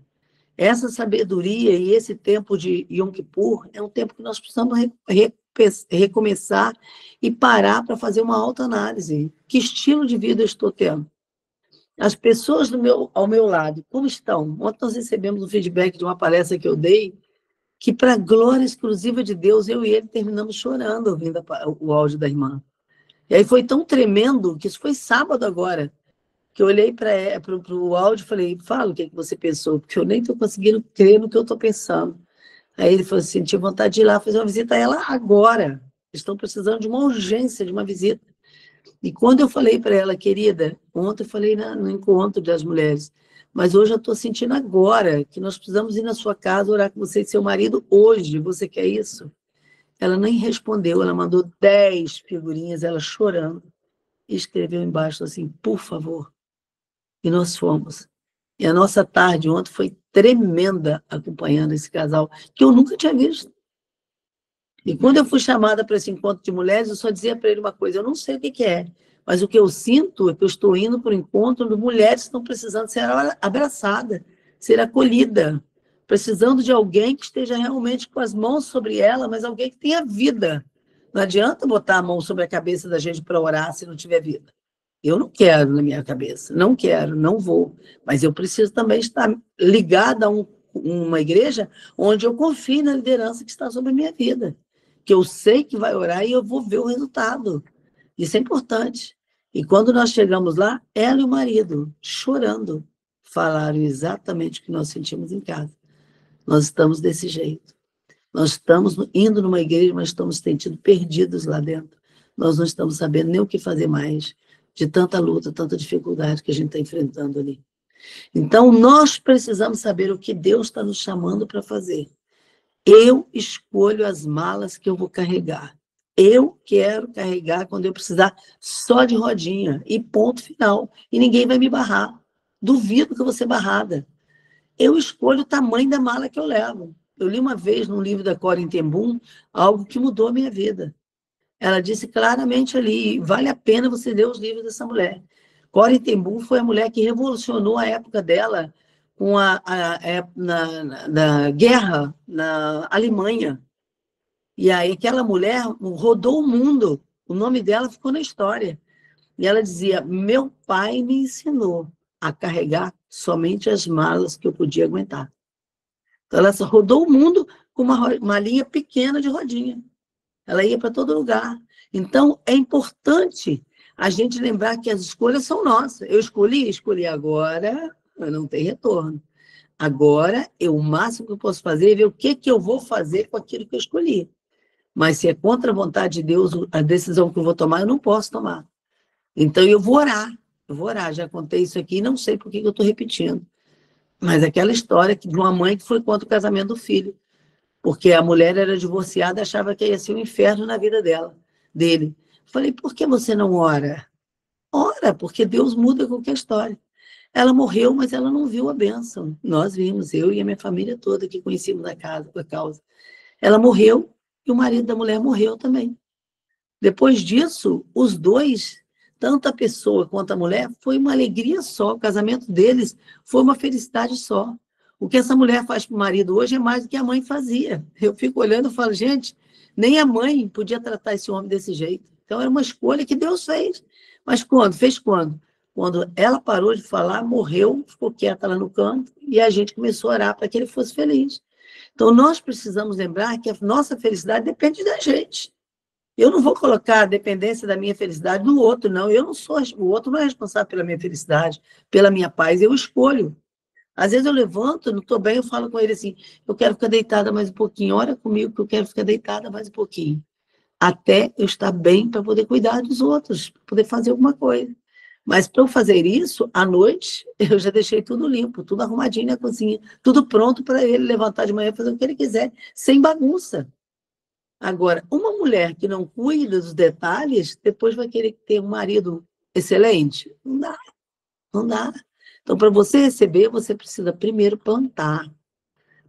Essa sabedoria e esse tempo de Yom Kippur é um tempo que nós precisamos recomeçar e parar para fazer uma autoanálise. Que estilo de vida eu estou tendo? As pessoas ao meu lado, como estão? Ontem nós recebemos um feedback de uma palestra que eu dei, que, para a glória exclusiva de Deus, eu e ele terminamos chorando ouvindo o áudio da irmã. E aí foi tão tremendo, que isso foi sábado agora, que eu olhei para o áudio e falei, fala o que você pensou, porque eu nem estou conseguindo crer no que eu estou pensando. Aí ele falou assim, tinha vontade de ir lá fazer uma visita a ela agora. Estão precisando de uma urgência, de uma visita. E quando eu falei para ela, querida, ontem eu falei no encontro das mulheres, mas hoje eu estou sentindo agora que nós precisamos ir na sua casa orar com você e seu marido hoje. Você quer isso? Ela nem respondeu, ela mandou 10 figurinhas, ela chorando, e escreveu embaixo assim, por favor. E nós fomos. E a nossa tarde ontem foi tremenda acompanhando esse casal, que eu nunca tinha visto. E quando eu fui chamada para esse encontro de mulheres, eu só dizia para ele uma coisa, eu não sei o que é, mas o que eu sinto é que eu estou indo para o encontro de mulheres que estão precisando ser abraçadas, ser acolhida, precisando de alguém que esteja realmente com as mãos sobre ela, mas alguém que tenha vida. Não adianta botar a mão sobre a cabeça da gente para orar se não tiver vida. Eu não quero na minha cabeça, não quero, não vou, mas eu preciso também estar ligada a uma igreja onde eu confio na liderança que está sobre a minha vida, que eu sei que vai orar e eu vou ver o resultado. Isso é importante. E quando nós chegamos lá, ela e o marido, chorando, falaram exatamente o que nós sentimos em casa. Nós estamos desse jeito. Nós estamos indo numa igreja, mas estamos sentindo perdidos lá dentro. Nós não estamos sabendo nem o que fazer mais, de tanta luta, tanta dificuldade que a gente está enfrentando ali. Então, nós precisamos saber o que Deus está nos chamando para fazer. Eu escolho as malas que eu vou carregar. Eu quero carregar quando eu precisar só de rodinha e ponto final. E ninguém vai me barrar. Duvido que eu vou ser barrada. Eu escolho o tamanho da mala que eu levo. Eu li uma vez num livro da Corrie ten Boom algo que mudou a minha vida. Ela disse claramente ali, vale a pena você ler os livros dessa mulher. Corrie ten Boom foi a mulher que revolucionou a época dela com na guerra na Alemanha. E aí aquela mulher rodou o mundo. O nome dela ficou na história. E ela dizia, meu pai me ensinou a carregar somente as malas que eu podia aguentar. Então, ela rodou o mundo com uma linha pequena de rodinha. Ela ia para todo lugar. Então, é importante a gente lembrar que as escolhas são nossas. Eu escolhi agora, não tem retorno. Agora, o máximo que eu posso fazer é ver o que eu vou fazer com aquilo que eu escolhi. Mas se é contra a vontade de Deus, a decisão que eu vou tomar, eu não posso tomar. Então, eu vou orar. Já contei isso aqui, não sei por que eu estou repetindo. Mas aquela história de uma mãe que foi contra o casamento do filho. Porque a mulher era divorciada, achava que ia ser um inferno na vida dele. Falei, por que você não ora? Ora, porque Deus muda qualquer história. Ela morreu, mas ela não viu a bênção. Nós vimos, eu e a minha família toda que conhecíamos a causa. Ela morreu e o marido da mulher morreu também. Depois disso, os dois, tanto a pessoa quanto a mulher, foi uma alegria só. O casamento deles foi uma felicidade só. O que essa mulher faz para o marido hoje é mais do que a mãe fazia. Eu fico olhando e falo, gente, nem a mãe podia tratar esse homem desse jeito. Então, era uma escolha que Deus fez. Mas quando? Fez quando? Quando ela parou de falar, morreu, ficou quieta lá no canto, e a gente começou a orar para que ele fosse feliz. Então, nós precisamos lembrar que a nossa felicidade depende da gente. Eu não vou colocar a dependência da minha felicidade no outro, não. O outro não é responsável pela minha felicidade, pela minha paz, eu escolho. Às vezes eu levanto, não estou bem, eu falo com ele assim, eu quero ficar deitada mais um pouquinho, ora comigo que eu quero ficar deitada mais um pouquinho. Até eu estar bem para poder cuidar dos outros, para poder fazer alguma coisa. Mas para eu fazer isso, à noite, eu já deixei tudo limpo, tudo arrumadinho na cozinha, tudo pronto para ele levantar de manhã e fazer o que ele quiser, sem bagunça. Agora, uma mulher que não cuida dos detalhes, depois vai querer ter um marido excelente? Não dá, não dá. Então, para você receber, você precisa primeiro plantar.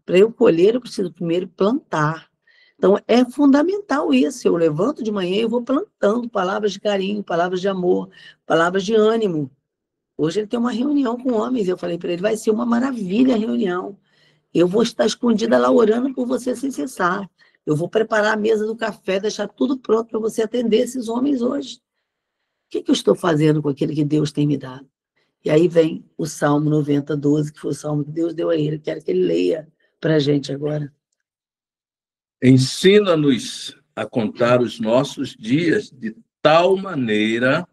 Para eu colher, eu preciso primeiro plantar. Então, é fundamental isso. Eu levanto de manhã e eu vou plantando palavras de carinho, palavras de amor, palavras de ânimo. Hoje ele tem uma reunião com homens. Eu falei para ele, vai ser uma maravilha a reunião. Eu vou estar escondida lá orando por você sem cessar. Eu vou preparar a mesa do café, deixar tudo pronto para você atender esses homens hoje. O que eu estou fazendo com aquilo que Deus tem me dado? E aí vem o Salmo 90, 12, que foi o salmo que Deus deu a ele. Quero que ele leia para a gente agora. Ensina-nos a contar os nossos dias de tal maneira,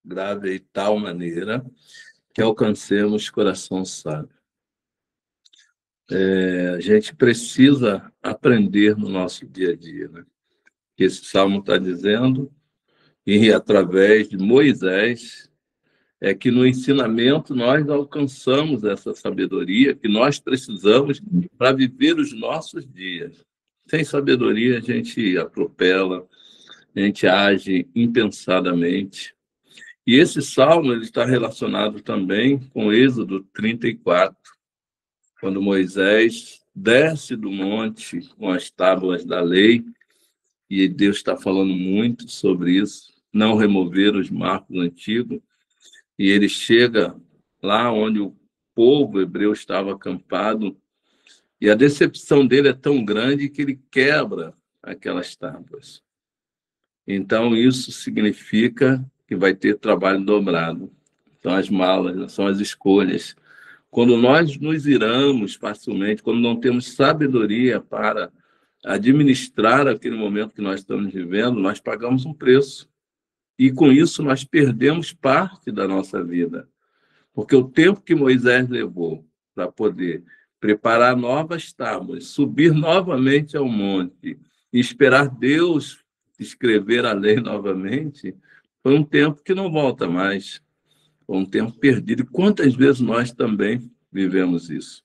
grave aí, tal maneira, que alcancemos coração sábio. A gente precisa aprender no nosso dia a dia, né? Que esse salmo está dizendo, e através de Moisés, é que no ensinamento nós alcançamos essa sabedoria que nós precisamos para viver os nossos dias. Sem sabedoria, a gente atropela, a gente age impensadamente. E esse salmo ele está relacionado também com Êxodo 34, quando Moisés desce do monte com as tábuas da lei, e Deus está falando muito sobre isso, não remover os marcos antigos, e ele chega lá onde o povo hebreu estava acampado, e a decepção dele é tão grande que ele quebra aquelas tábuas. Então, isso significa que vai ter trabalho dobrado. São as malas, são as escolhas. Quando nós nos iramos facilmente, quando não temos sabedoria para administrar aquele momento que nós estamos vivendo, nós pagamos um preço. E com isso nós perdemos parte da nossa vida. Porque o tempo que Moisés levou para poder preparar novas tábuas, subir novamente ao monte e esperar Deus escrever a lei novamente, foi um tempo que não volta mais. Foi um tempo perdido. E quantas vezes nós também vivemos isso?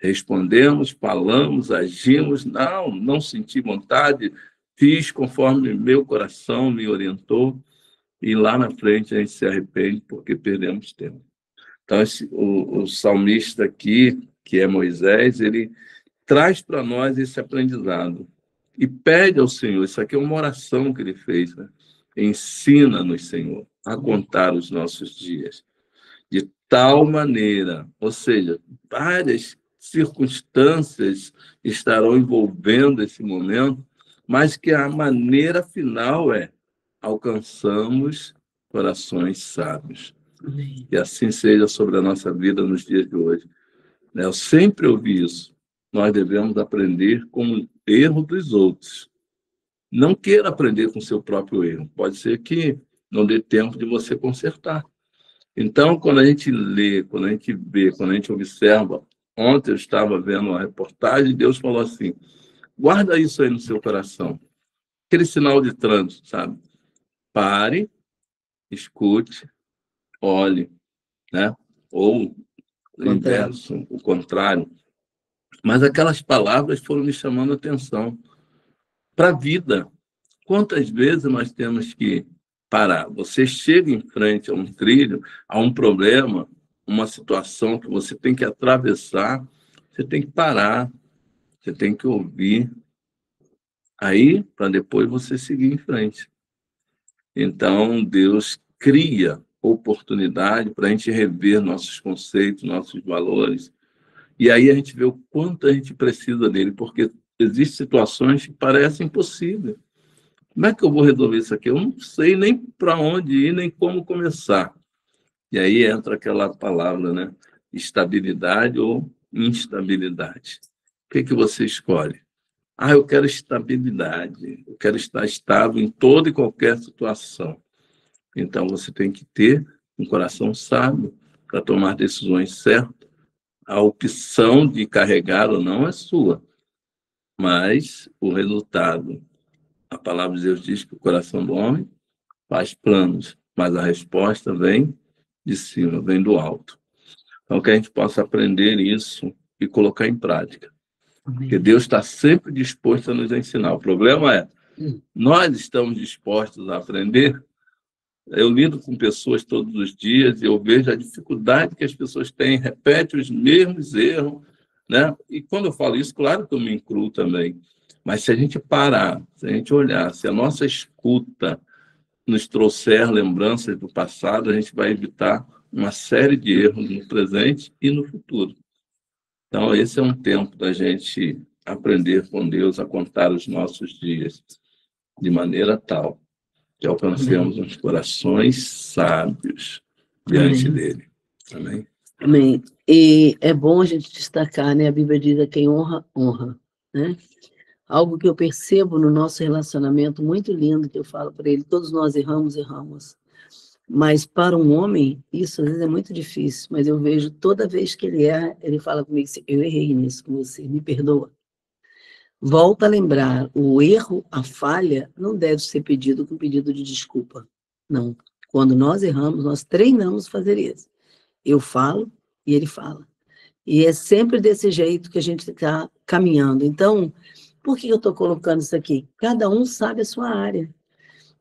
Respondemos, falamos, agimos, não senti vontade, fiz conforme meu coração me orientou, e lá na frente a gente se arrepende porque perdemos tempo. Então, o salmista aqui, que é Moisés, ele traz para nós esse aprendizado e pede ao Senhor, isso aqui é uma oração que ele fez, né? Ensina-nos, Senhor, a contar os nossos dias, de tal maneira, ou seja, várias circunstâncias estarão envolvendo esse momento, mas que a maneira final é alcançamos corações sábios. Amém. E assim seja sobre a nossa vida nos dias de hoje. Eu sempre ouvi isso. Nós devemos aprender com o erro dos outros. Não queira aprender com o seu próprio erro. Pode ser que não dê tempo de você consertar. Então, quando a gente lê, quando a gente vê, quando a gente observa, ontem eu estava vendo uma reportagem e Deus falou assim, guarda isso aí no seu coração. Aquele sinal de trânsito, sabe? Pare, escute, olhe, né? Ou o inverso, o contrário. Mas aquelas palavras foram me chamando a atenção para a vida. Quantas vezes nós temos que parar? Você chega em frente a um trilho, a um problema, uma situação que você tem que atravessar, você tem que parar, você tem que ouvir, aí para depois você seguir em frente. Então, Deus cria oportunidade para a gente rever nossos conceitos, nossos valores. E aí a gente vê o quanto a gente precisa dele, porque existem situações que parecem impossíveis. Como é que eu vou resolver isso aqui? Eu não sei nem para onde ir, nem como começar. E aí entra aquela palavra, né? Estabilidade ou instabilidade. O que você escolhe? Eu quero estabilidade. Eu quero estar estável em toda e qualquer situação. Então, você tem que ter um coração sábio para tomar decisões certas. A opção de carregar ou não é sua, mas o resultado, a palavra de Deus diz que o coração do homem faz planos, mas a resposta vem de cima, vem do alto. Então, que a gente possa aprender isso e colocar em prática. Porque Deus está sempre disposto a nos ensinar. O problema é, nós estamos dispostos a aprender. Eu lido com pessoas todos os dias e eu vejo a dificuldade que as pessoas têm, repetem os mesmos erros, né? E quando eu falo isso, claro que eu me incluo também. Mas se a gente parar, se a gente olhar, se a nossa escuta nos trouxer lembranças do passado, a gente vai evitar uma série de erros no presente e no futuro. Então, esse é um tempo da gente aprender com Deus a contar os nossos dias de maneira tal que alcancemos uns corações sábios diante dele. Amém? Amém. E é bom a gente destacar, né? A Bíblia diz a quem honra, honra, né? Algo que eu percebo no nosso relacionamento muito lindo, que eu falo para ele, todos nós erramos. Mas para um homem, isso às vezes é muito difícil, mas eu vejo toda vez que ele erra, ele fala comigo assim, eu errei nisso com você, me perdoa. Volta a lembrar, o erro, a falha, não deve ser pedido com pedido de desculpa. Não. Quando nós erramos, nós treinamos fazer isso. Eu falo e ele fala. E é sempre desse jeito que a gente está caminhando. Então, por que eu estou colocando isso aqui? Cada um sabe a sua área.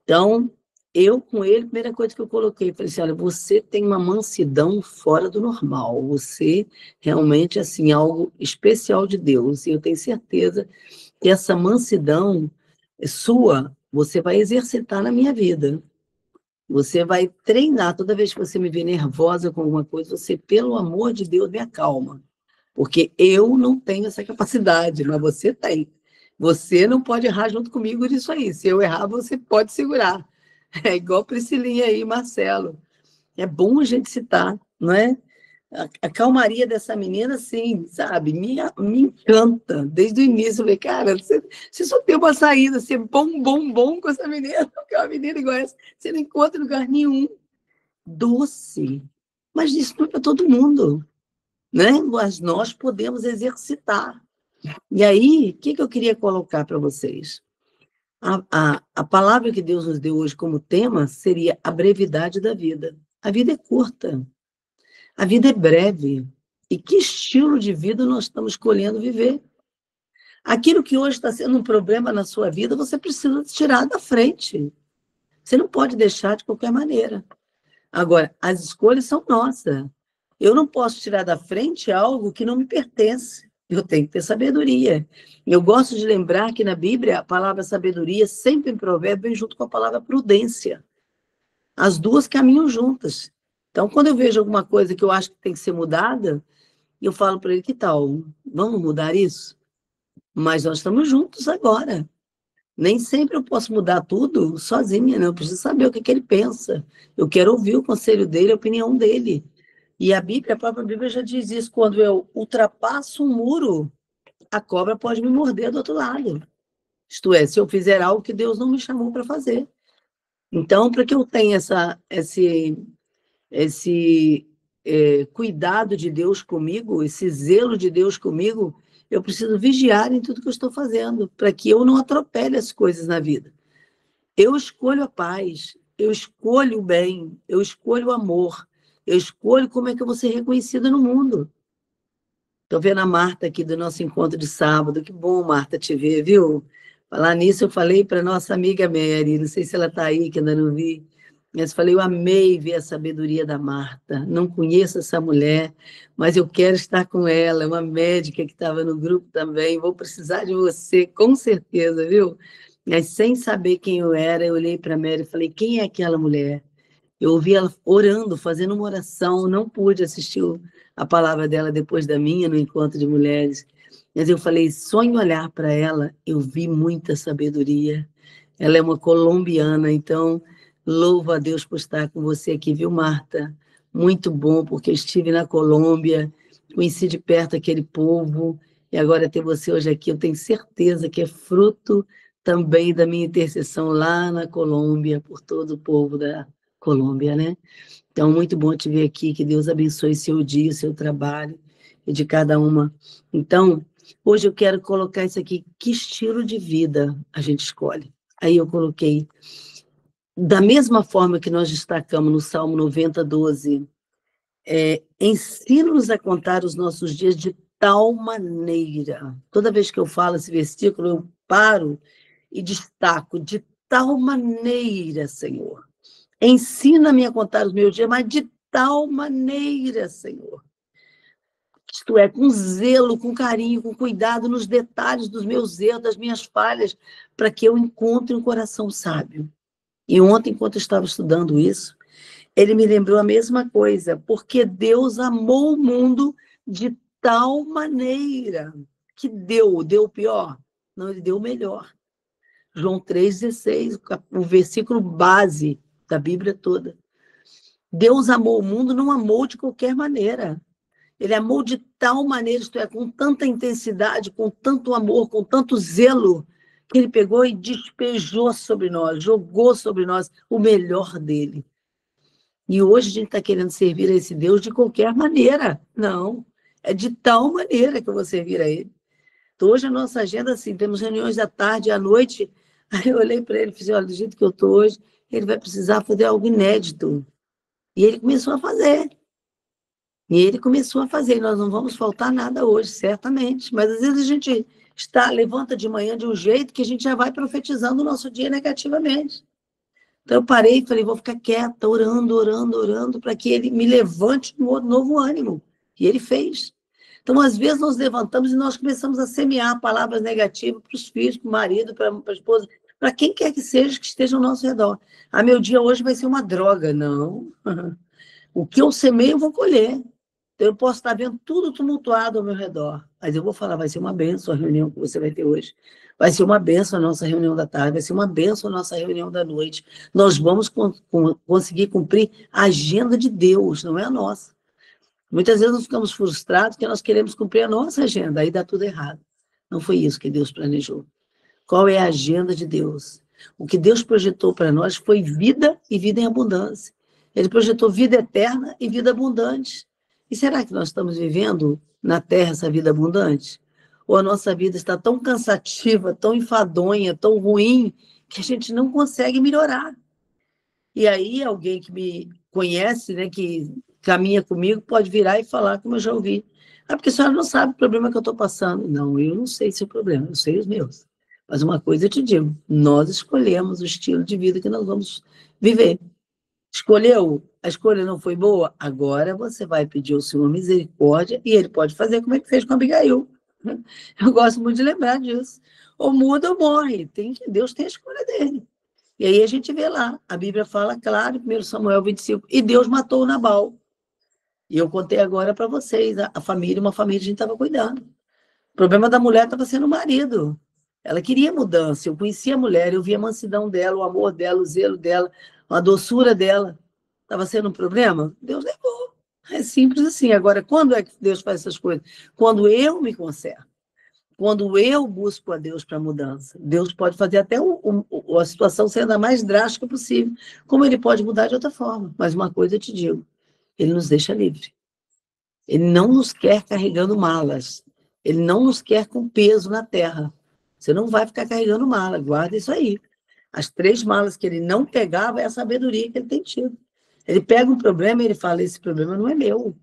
Então, eu com ele, a primeira coisa que eu coloquei, falei assim, olha, você tem uma mansidão fora do normal, você realmente, assim, algo especial de Deus, e eu tenho certeza que essa mansidão sua, você vai exercitar na minha vida, você vai treinar, toda vez que você me vê nervosa com alguma coisa, você, pelo amor de Deus, me acalma, porque eu não tenho essa capacidade, mas você tem. Você não pode errar junto comigo nisso aí, se eu errar, você pode segurar. É igual Priscilinha aí, Marcelo. É bom a gente citar, não é? A calmaria dessa menina, assim, sabe? Me encanta. Desde o início, eu falei, cara, você só tem uma saída, ser bom com essa menina, porque é uma menina igual essa, você não encontra em lugar nenhum. Doce. Mas isso não é para todo mundo, né? Mas nós podemos exercitar. E aí, o que eu queria colocar para vocês? A palavra que Deus nos deu hoje como tema seria a brevidade da vida. A vida é curta. A vida é breve. E que estilo de vida nós estamos escolhendo viver? Aquilo que hoje está sendo um problema na sua vida, você precisa tirar da frente. Você não pode deixar de qualquer maneira. Agora, as escolhas são nossas. Eu não posso tirar da frente algo que não me pertence. Eu tenho que ter sabedoria. Eu gosto de lembrar que na Bíblia a palavra sabedoria, sempre em provérbio, vem junto com a palavra prudência. As duas caminham juntas. Então, quando eu vejo alguma coisa que eu acho que tem que ser mudada, eu falo para ele, que tal? Vamos mudar isso? Mas nós estamos juntos agora. Nem sempre eu posso mudar tudo sozinha, né? Eu preciso saber o que ele pensa. Eu quero ouvir o conselho dele, a opinião dele. E a própria Bíblia já diz isso, quando eu ultrapasso um muro, a cobra pode me morder do outro lado. Isto é, se eu fizer algo que Deus não me chamou para fazer. Então, para que eu tenha esse cuidado de Deus comigo, esse zelo de Deus comigo, eu preciso vigiar em tudo que eu estou fazendo, para que eu não atropele as coisas na vida. Eu escolho a paz, eu escolho o bem, eu escolho o amor, eu escolho como é que eu vou ser reconhecida no mundo. Estou vendo a Marta aqui do nosso encontro de sábado. Que bom, Marta, te ver, viu? Falar nisso, eu falei para nossa amiga Mary, não sei se ela está aí, que ainda não vi, mas falei, eu amei ver a sabedoria da Marta. Não conheço essa mulher, mas eu quero estar com ela. É uma médica que estava no grupo também. Vou precisar de você, com certeza, viu? Mas sem saber quem eu era, eu olhei para a Mary e falei, quem é aquela mulher? Eu ouvi ela orando, fazendo uma oração, não pude assistir a palavra dela depois da minha, no encontro de mulheres, mas eu falei, só em olhar para ela, eu vi muita sabedoria. Ela é uma colombiana, então, louvo a Deus por estar com você aqui, viu, Marta? Muito bom, porque eu estive na Colômbia, conheci de perto aquele povo, e agora ter você hoje aqui, eu tenho certeza que é fruto também da minha intercessão lá na Colômbia, por todo o povo da Colômbia, né? Então, muito bom te ver aqui, que Deus abençoe seu dia, seu trabalho, e de cada uma. Então, hoje eu quero colocar isso aqui, que estilo de vida a gente escolhe? Aí eu coloquei, da mesma forma que nós destacamos no Salmo 90, 12, ensina-nos a contar os nossos dias de tal maneira. Toda vez que eu falo esse versículo, eu paro e destaco, de tal maneira, Senhor. Ensina-me a contar os meus dias, mas de tal maneira, Senhor. Isto é, com zelo, com carinho, com cuidado nos detalhes dos meus erros, das minhas falhas, para que eu encontre um coração sábio. E ontem, enquanto eu estava estudando isso, ele me lembrou a mesma coisa, porque Deus amou o mundo de tal maneira que deu o pior? Não, ele deu o melhor. João 3,16, o versículo base da Bíblia toda. Deus amou o mundo, não amou de qualquer maneira. Ele amou de tal maneira, isto é, com tanta intensidade, com tanto amor, com tanto zelo, que ele pegou e despejou sobre nós, jogou sobre nós o melhor dele. E hoje a gente está querendo servir a esse Deus de qualquer maneira. Não, é de tal maneira que eu vou servir a ele. Então, hoje a nossa agenda, assim, temos reuniões à tarde e à noite. Aí eu olhei para ele e falei, olha, do jeito que eu estou hoje, ele vai precisar fazer algo inédito. E ele começou a fazer. E nós não vamos faltar nada hoje, certamente. Mas às vezes a gente levanta de manhã de um jeito que a gente já vai profetizando o nosso dia negativamente. Então eu parei e falei, vou ficar quieta, orando, para que ele me levante um novo ânimo. E ele fez. Então, às vezes, nós levantamos e nós começamos a semear palavras negativas para os filhos, para o marido, para a esposa, para quem quer que seja que esteja ao nosso redor. Ah, meu dia hoje vai ser uma droga. Não. O que eu semeio, eu vou colher. Então, eu posso estar vendo tudo tumultuado ao meu redor, mas eu vou falar, vai ser uma bênção a reunião que você vai ter hoje. Vai ser uma bênção a nossa reunião da tarde, vai ser uma bênção a nossa reunião da noite. Nós vamos conseguir cumprir a agenda de Deus, não é a nossa. Muitas vezes nós ficamos frustrados porque nós queremos cumprir a nossa agenda, aí dá tudo errado. Não foi isso que Deus planejou. Qual é a agenda de Deus? O que Deus projetou para nós foi vida e vida em abundância. Ele projetou vida eterna e vida abundante. E será que nós estamos vivendo na Terra essa vida abundante? Ou a nossa vida está tão cansativa, tão enfadonha, tão ruim, que a gente não consegue melhorar? E aí alguém que me conhece, né, que caminha comigo, pode virar e falar, como eu já ouvi. Porque a senhora não sabe o problema que eu estou passando. Não, eu não sei seu problema, eu sei os meus. Mas uma coisa eu te digo, nós escolhemos o estilo de vida que nós vamos viver. Escolheu, a escolha não foi boa, agora você vai pedir ao Senhor misericórdia e ele pode fazer como é que fez com Abigail. Eu gosto muito de lembrar disso. Ou muda ou morre. Deus tem a escolha dele. E aí a gente vê lá, a Bíblia fala claro, 1 Samuel 25, e Deus matou Nabal. E eu contei agora para vocês, a família, uma família a gente estava cuidando. O problema da mulher estava sendo o marido. Ela queria mudança, eu conhecia a mulher, eu via a mansidão dela, o amor dela, o zelo dela, a doçura dela. Estava sendo um problema? Deus levou. É simples assim. Agora, quando é que Deus faz essas coisas? Quando eu me conserto. Quando eu busco a Deus para mudança. Deus pode fazer até a situação ser ainda mais drástica possível, como ele pode mudar de outra forma. Mas uma coisa eu te digo, ele nos deixa livre. Ele não nos quer carregando malas. Ele não nos quer com peso na terra. Você não vai ficar carregando mala, guarda isso aí. As 3 malas que ele não pegava é a sabedoria que ele tem tido. Ele pega um problema e ele fala, esse problema não é meu.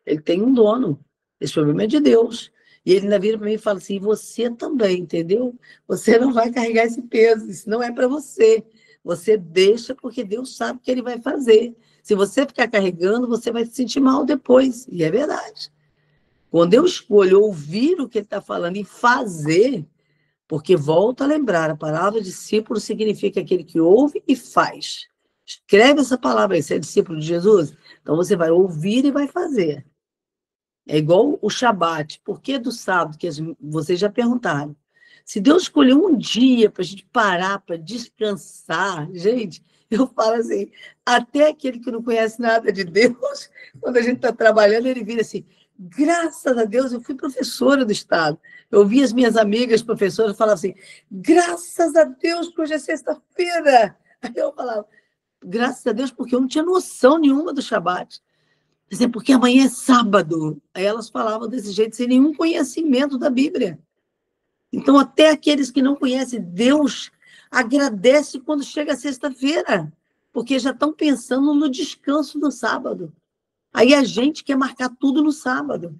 Ele tem um dono. Esse problema é de Deus. E ele ainda vira para mim e fala assim, você também, entendeu? Você não vai carregar esse peso, isso não é para você. Você deixa porque Deus sabe o que ele vai fazer. Se você ficar carregando, você vai se sentir mal depois. E é verdade. Quando eu escolho ouvir o que ele está falando e fazer, porque volto a lembrar, a palavra discípulo significa aquele que ouve e faz. Escreve essa palavra aí, você é discípulo de Jesus? Então você vai ouvir e vai fazer. É igual o Shabat. Por que do sábado? Que vocês já perguntaram. Se Deus escolheu um dia para a gente parar, para descansar, gente, eu falo assim, até aquele que não conhece nada de Deus, quando a gente está trabalhando, ele vira assim, graças a Deus, eu fui professora do Estado. Eu ouvi as minhas amigas professoras falar assim, graças a Deus que hoje é sexta-feira. Aí eu falava, graças a Deus, porque eu não tinha noção nenhuma do Shabat. Porque amanhã é sábado. Aí elas falavam desse jeito, sem nenhum conhecimento da Bíblia. Então, até aqueles que não conhecem Deus, agradece quando chega a sexta-feira, porque já estão pensando no descanso do sábado. Aí a gente quer marcar tudo no sábado.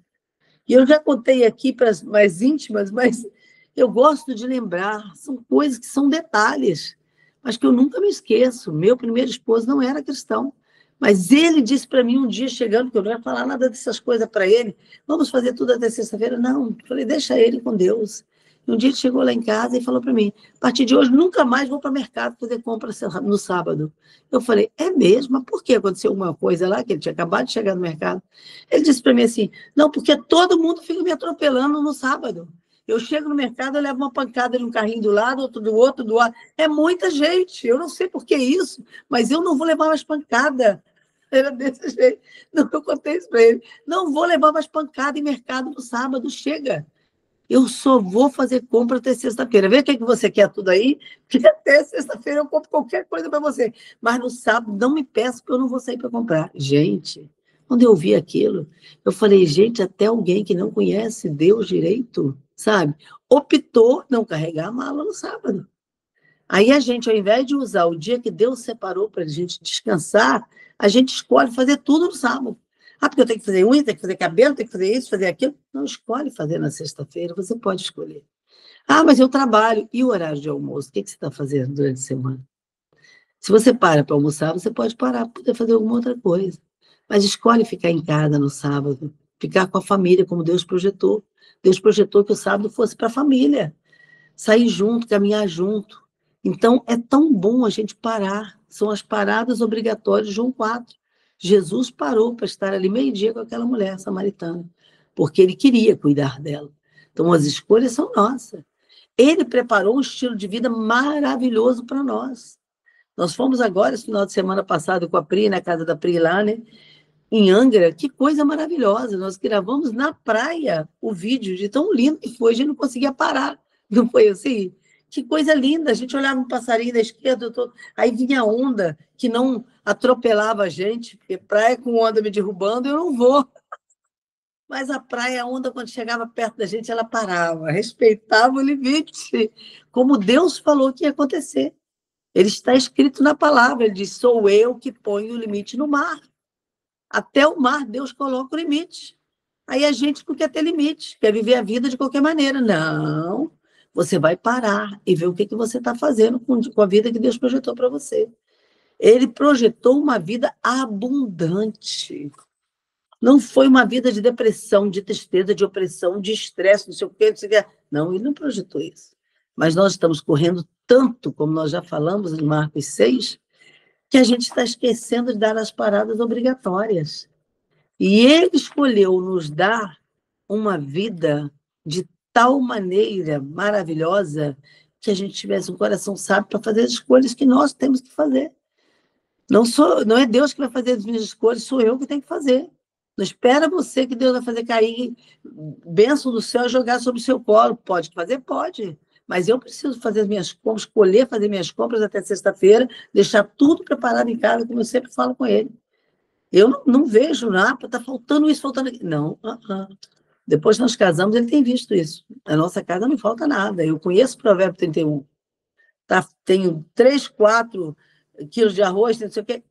E eu já contei aqui para as mais íntimas, mas eu gosto de lembrar, são coisas que são detalhes, mas que eu nunca me esqueço. Meu primeiro esposo não era cristão, mas ele disse para mim um dia, chegando, que eu não ia falar nada dessas coisas para ele, vamos fazer tudo até sexta-feira? Não, eu falei, deixa ele com Deus. E um dia ele chegou lá em casa e falou para mim, a partir de hoje nunca mais vou para o mercado fazer compra no sábado. Eu falei, é mesmo? Mas por que aconteceu alguma coisa lá, que ele tinha acabado de chegar no mercado? Ele disse para mim assim, não, porque todo mundo fica me atropelando no sábado. Eu chego no mercado, eu levo uma pancada de um carrinho do lado, outro do outro, do lado. É muita gente, eu não sei por que isso, mas eu não vou levar mais pancada. Era desse jeito. Não, eu contei isso para ele. Não vou levar mais pancada em mercado no sábado, chega. Eu só vou fazer compra até sexta-feira. Vê o que você quer tudo aí, que até sexta-feira eu compro qualquer coisa para você. Mas no sábado não me peça, porque eu não vou sair para comprar. Gente, quando eu vi aquilo, eu falei, gente, até alguém que não conhece Deus direito, sabe, optou não carregar a mala no sábado. Aí a gente, ao invés de usar o dia que Deus separou para a gente descansar, a gente escolhe fazer tudo no sábado. Ah, porque eu tenho que fazer unha, tenho que fazer cabelo, tenho que fazer isso, fazer aquilo. Não escolhe fazer na sexta-feira, você pode escolher. Ah, mas eu trabalho. E o horário de almoço? O que você está fazendo durante a semana? Se você para almoçar, você pode parar para poder fazer alguma outra coisa. Mas escolhe ficar em casa no sábado, ficar com a família, como Deus projetou. Deus projetou que o sábado fosse para a família. Sair junto, caminhar junto. Então, é tão bom a gente parar. São as paradas obrigatórias de João 4. Jesus parou para estar ali meio-dia com aquela mulher samaritana, porque ele queria cuidar dela. Então, as escolhas são nossas. Ele preparou um estilo de vida maravilhoso para nós. Nós fomos agora, esse final de semana passado, com a Pri, na casa da Pri lá, né? Em Angra, que coisa maravilhosa. Nós gravamos na praia o vídeo de tão lindo que foi, a gente não conseguia parar. Não foi assim? Que coisa linda, a gente olhava um passarinho da esquerda, aí vinha a onda que não atropelava a gente, porque praia com onda me derrubando, eu não vou. Mas a praia, a onda, quando chegava perto da gente, ela parava, respeitava o limite, como Deus falou que ia acontecer. Ele está escrito na palavra, ele diz, sou eu que ponho o limite no mar. Até o mar, Deus coloca o limite. Aí a gente não quer ter limite, quer viver a vida de qualquer maneira. Não, você vai parar e ver o que você está fazendo com a vida que Deus projetou para você. Ele projetou uma vida abundante. Não foi uma vida de depressão, de tristeza, de opressão, de estresse, não sei o quê, não sei o quê. Não, ele não projetou isso. Mas nós estamos correndo tanto, como nós já falamos em Marcos 6, que a gente está esquecendo de dar as paradas obrigatórias. E ele escolheu nos dar uma vida de tal maneira maravilhosa que a gente tivesse um coração sábio para fazer as escolhas que nós temos que fazer. Não é Deus que vai fazer as minhas escolhas, sou eu que tenho que fazer. Não espera você que Deus vai fazer cair bênção do céu e jogar sobre o seu colo. Pode fazer? Pode. Mas eu preciso fazer as minhas compras, escolher fazer minhas compras até sexta-feira, deixar tudo preparado em casa, como eu sempre falo com ele. Eu não vejo nada, está faltando isso, faltando aquilo. Não. Depois que nós casamos, ele tem visto isso. Na nossa casa não falta nada. Eu conheço o Provérbio 31. Tenho 3, 4 quilos de arroz, não sei o quê.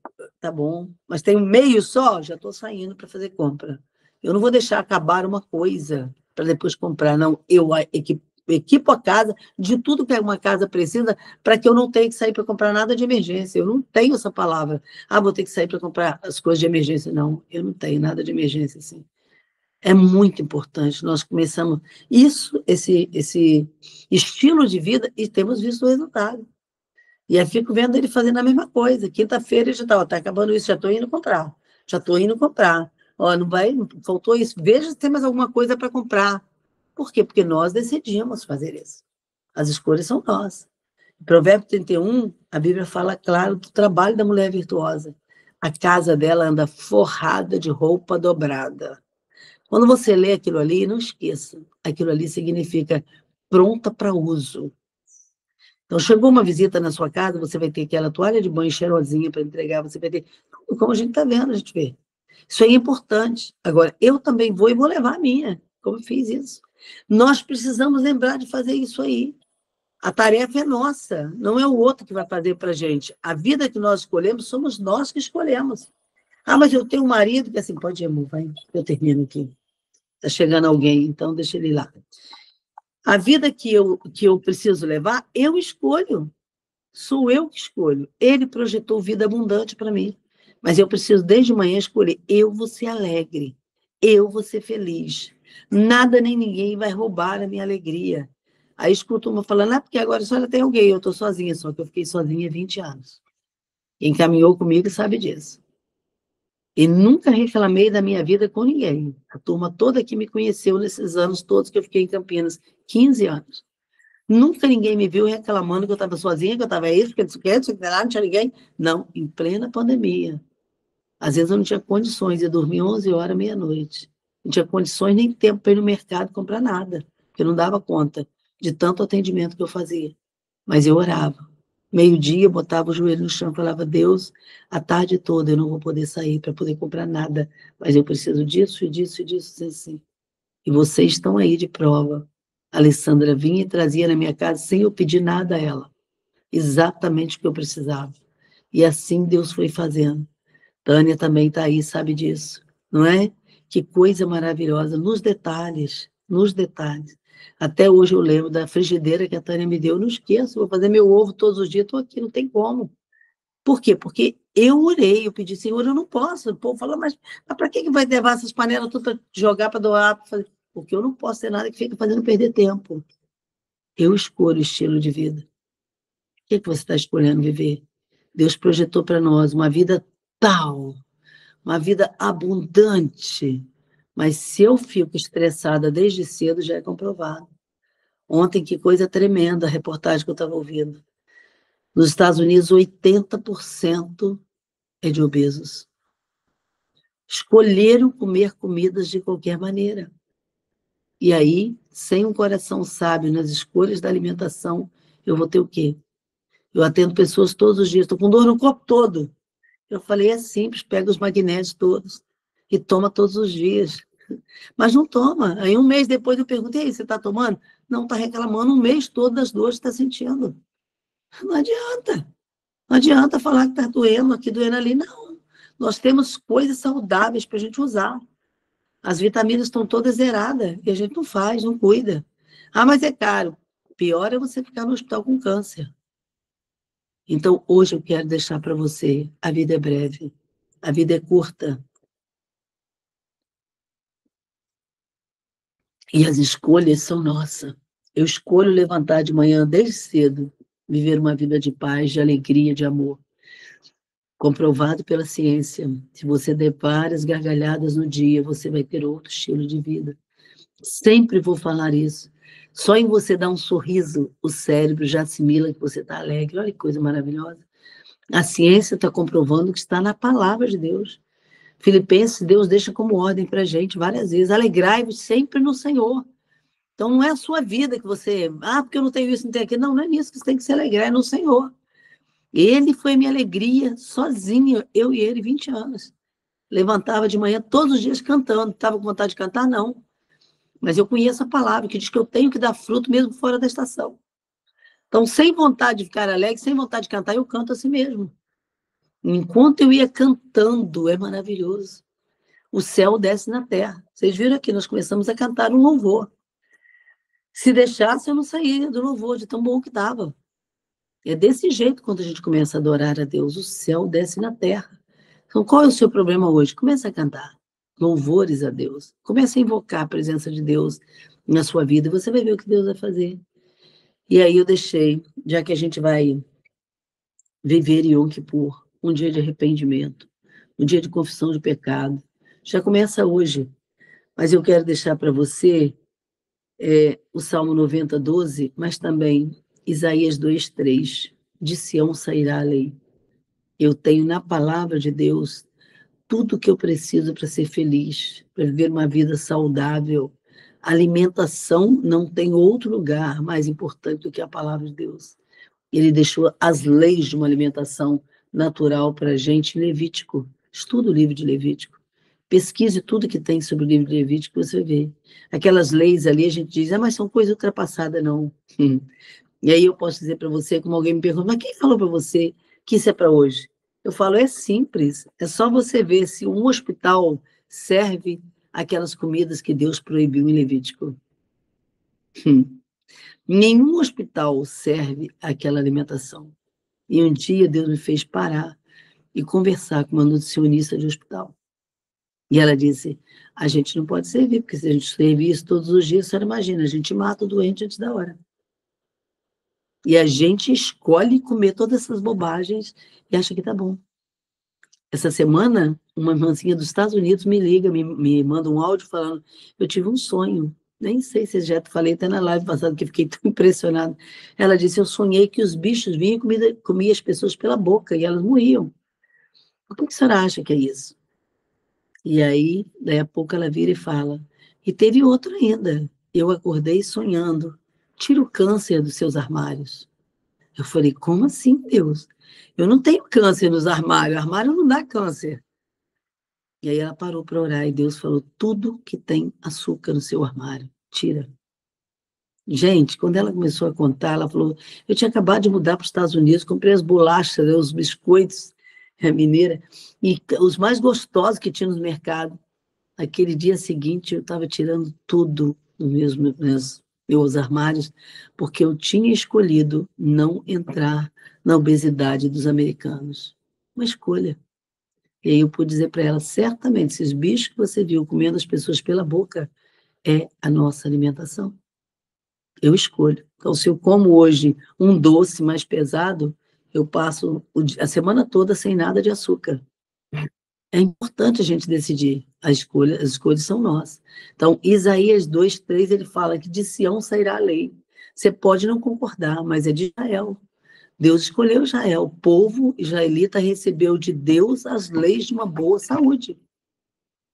Tá bom. Mas tenho meio só, já estou saindo para fazer compra. Eu não vou deixar acabar uma coisa para depois comprar, não. Eu equipo a casa de tudo que uma casa precisa para que eu não tenha que sair para comprar nada de emergência. Eu não tenho essa palavra. Vou ter que sair para comprar as coisas de emergência. Não, eu não tenho nada de emergência assim. É muito importante. Nós começamos esse estilo de vida e temos visto o resultado. E aí fico vendo ele fazendo a mesma coisa. Quinta-feira ele já está acabando isso, já estou indo comprar. Não vai, faltou isso. Veja se tem mais alguma coisa para comprar. Por quê? Porque nós decidimos fazer isso. As escolhas são nossas. Em Provérbio 31, a Bíblia fala, claro, do trabalho da mulher virtuosa. A casa dela anda forrada de roupa dobrada. Quando você lê aquilo ali, não esqueça. Aquilo ali significa pronta para uso. Então, chegou uma visita na sua casa, você vai ter aquela toalha de banho cheirosinha para entregar, você vai ter... Como a gente está vendo, a gente vê. Isso é importante. Agora, eu também vou levar a minha, como eu fiz isso. Nós precisamos lembrar de fazer isso aí. A tarefa é nossa, não é o outro que vai fazer para a gente. A vida que nós escolhemos, somos nós que escolhemos. Mas eu tenho um marido que assim, pode ir, amor, vai, eu termino aqui. Está chegando alguém, então deixa ele lá. A vida que eu preciso levar, eu escolho. Sou eu que escolho. Ele projetou vida abundante para mim. Mas eu preciso, desde manhã, escolher. Eu vou ser alegre. Eu vou ser feliz. Nada nem ninguém vai roubar a minha alegria. Aí escuto uma falando, porque agora a senhora tem alguém, eu estou sozinha, só que eu fiquei sozinha há 20 anos. Quem caminhou comigo sabe disso. E nunca reclamei da minha vida com ninguém. A turma toda que me conheceu nesses anos todos que eu fiquei em Campinas, 15 anos. Nunca ninguém me viu reclamando que eu estava sozinha, que eu estava isso, que eu não tinha ninguém. Não, em plena pandemia. Às vezes eu não tinha condições, eu dormia 11 horas, meia-noite. Não tinha condições nem tempo para ir no mercado comprar nada, porque eu não dava conta de tanto atendimento que eu fazia. Mas eu orava. Meio-dia, eu botava o joelho no chão e falava, Deus, a tarde toda eu não vou poder sair para poder comprar nada, mas eu preciso disso, e disso, e disso, assim. E vocês estão aí de prova. A Alessandra vinha e trazia na minha casa sem eu pedir nada a ela. Exatamente o que eu precisava. E assim Deus foi fazendo. Tânia também está aí, sabe disso, não é? Que coisa maravilhosa, nos detalhes, nos detalhes. Até hoje eu lembro da frigideira que a Tânia me deu, eu não esqueço, vou fazer meu ovo todos os dias, estou aqui, não tem como. Por quê? Porque eu orei, eu pedi, Senhor, eu não posso. O povo falou, mas para que vai levar essas panelas todas para jogar, para doar? Pra fazer? Porque eu não posso ter nada que fique fazendo perder tempo. Eu escolho o estilo de vida. O que você está escolhendo viver? Deus projetou para nós uma vida tal, uma vida abundante. Mas se eu fico estressada desde cedo, já é comprovado. Ontem, que coisa tremenda a reportagem que eu estava ouvindo. Nos Estados Unidos, 80% é de obesos. Escolheram comer comidas de qualquer maneira. E aí, sem um coração sábio nas escolhas da alimentação, eu vou ter o quê? Eu atendo pessoas todos os dias, estou com dor no corpo todo. Eu falei, é simples, pega os magnésios todos e toma todos os dias. Mas não toma. Aí um mês depois eu perguntei, e aí, você está tomando? Não, está reclamando um mês todo das dores que está sentindo. Não adianta. Não adianta falar que está doendo aqui, doendo ali, não. Nós temos coisas saudáveis para a gente usar. As vitaminas estão todas zeradas e a gente não faz, não cuida. Ah, mas é caro. Pior é você ficar no hospital com câncer. Então, hoje eu quero deixar para você, a vida é breve, a vida é curta. E as escolhas são nossas. Eu escolho levantar de manhã desde cedo, viver uma vida de paz, de alegria, de amor. Comprovado pela ciência. Se você der várias gargalhadas no dia, você vai ter outro estilo de vida. Sempre vou falar isso. Só em você dar um sorriso, o cérebro já assimila que você está alegre. Olha que coisa maravilhosa. A ciência está comprovando que está na palavra de Deus. Filipenses, Deus deixa como ordem para a gente várias vezes. Alegrai-vos sempre no Senhor. Então, não é a sua vida que você... porque eu não tenho isso, não tenho aquilo. Não, não é nisso que você tem que se alegrar, é no Senhor. Ele foi minha alegria, sozinho, eu e ele, 20 anos. Levantava de manhã todos os dias cantando. Estava com vontade de cantar? Não. Mas eu conheço a palavra, que diz que eu tenho que dar fruto mesmo fora da estação. Então, sem vontade de ficar alegre, sem vontade de cantar, eu canto assim mesmo. Enquanto eu ia cantando, é maravilhoso. O céu desce na terra. Vocês viram aqui, nós começamos a cantar um louvor. Se deixasse, eu não saía do louvor, de tão bom que estava. É desse jeito quando a gente começa a adorar a Deus, o céu desce na terra. Então, qual é o seu problema hoje? Comece a cantar louvores a Deus. Comece a invocar a presença de Deus na sua vida e você vai ver o que Deus vai fazer. E aí eu deixei, já que a gente vai viver Yom Kippur, um dia de arrependimento, um dia de confissão de pecado, já começa hoje. Mas eu quero deixar para você o Salmo 90, 12, mas também Isaías 2, 3. De Sião sairá a lei. Eu tenho na palavra de Deus tudo que eu preciso para ser feliz, para viver uma vida saudável. Alimentação não tem outro lugar mais importante do que a palavra de Deus. Ele deixou as leis de uma alimentação natural para a gente em Levítico. Estuda o livro de Levítico. Pesquise tudo que tem sobre o livro de Levítico, você vai ver. Aquelas leis ali, a gente diz, mas são coisas ultrapassadas, não. E aí eu posso dizer para você, como alguém me pergunta, mas quem falou para você que isso é para hoje? Eu falo, é simples, é só você ver se um hospital serve aquelas comidas que Deus proibiu em Levítico. Nenhum hospital serve aquela alimentação. E um dia Deus me fez parar e conversar com uma nutricionista de hospital. E ela disse, a gente não pode servir, porque se a gente servir isso todos os dias, a senhora imagina, a gente mata o doente antes da hora. E a gente escolhe comer todas essas bobagens e acha que tá bom. Essa semana, uma irmãzinha dos Estados Unidos me liga, me manda um áudio falando, eu tive um sonho, nem sei se já falei até na live passada, que fiquei tão impressionada. Ela disse, eu sonhei que os bichos vinham e comiam as pessoas pela boca, e elas morriam. Por que a senhora acha que é isso? E aí, daí a pouco ela vira e fala, e teve outro ainda, eu acordei sonhando, tira o câncer dos seus armários. Eu falei, como assim, Deus? Eu não tenho câncer nos armários, armário não dá câncer. E aí ela parou para orar e Deus falou, tudo que tem açúcar no seu armário, tira. Gente, quando ela começou a contar, ela falou, eu tinha acabado de mudar para os Estados Unidos, comprei as bolachas, os biscoitos, mineira, e os mais gostosos que tinha no mercado. Aquele dia seguinte, eu estava tirando tudo dos meus armários, porque eu tinha escolhido não entrar na obesidade dos americanos. Uma escolha. E aí eu pude dizer para ela, certamente, esses bichos que você viu comendo as pessoas pela boca é a nossa alimentação. Eu escolho. Então, se eu como hoje um doce mais pesado, eu passo a semana toda sem nada de açúcar. É importante a gente decidir. As escolhas são nossas. Então, Isaías 2, 3, ele fala que de Sião sairá a lei. Você pode não concordar, mas é de Israel. Deus escolheu Israel. O povo israelita recebeu de Deus as leis de uma boa saúde.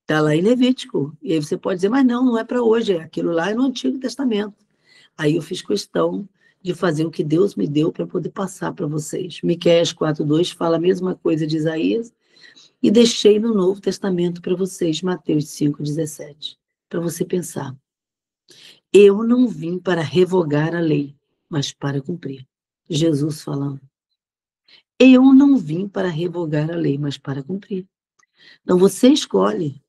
Está lá em Levítico. E aí você pode dizer, mas não é para hoje. Aquilo lá é no Antigo Testamento. Aí eu fiz questão de fazer o que Deus me deu para poder passar para vocês. Miqueias 4:2 fala a mesma coisa de Isaías, e deixei no Novo Testamento para vocês, Mateus 5:17, para você pensar. Eu não vim para revogar a lei, mas para cumprir. Jesus falando. Eu não vim para revogar a lei, mas para cumprir. Então, você escolhe.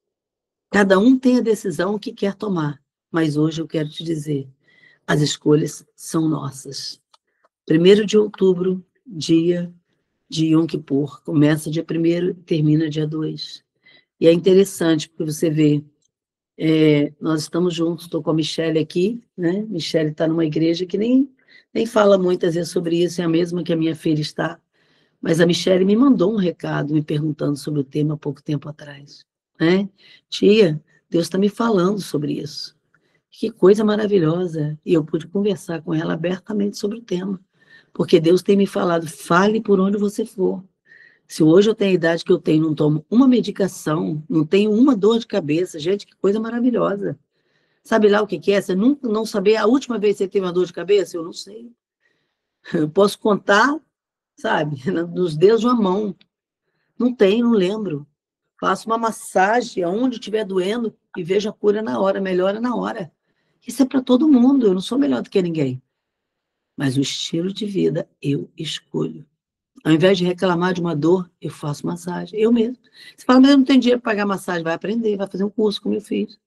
Cada um tem a decisão que quer tomar. Mas hoje eu quero te dizer, as escolhas são nossas. 1º de outubro, dia de Yom Kippur. Começa dia 1º e termina dia 2. E é interessante, porque você vê, nós estamos juntos, estou com a Michele aqui, né? Michele está numa igreja que nem fala muitas vezes sobre isso, é a mesma que a minha filha está. Mas a Michele me mandou um recado me perguntando sobre o tema há pouco tempo atrás. Né? Tia, Deus está me falando sobre isso. Que coisa maravilhosa. E eu pude conversar com ela abertamente sobre o tema. Porque Deus tem me falado, fale por onde você for. Se hoje eu tenho a idade que eu tenho, não tomo uma medicação, não tenho uma dor de cabeça, gente, que coisa maravilhosa. Sabe lá o que é? Você nunca não saber a última vez que você teve uma dor de cabeça? Eu não sei. Eu posso contar, sabe, nos dedos de uma mão. Não tenho, não lembro. Faço uma massagem aonde estiver doendo e vejo a cura na hora, melhora na hora. Isso é para todo mundo, eu não sou melhor do que ninguém. Mas o estilo de vida eu escolho. Ao invés de reclamar de uma dor, eu faço massagem, eu mesmo. Você fala, mas eu não tenho dinheiro para pagar massagem, vai aprender, vai fazer um curso como eu fiz.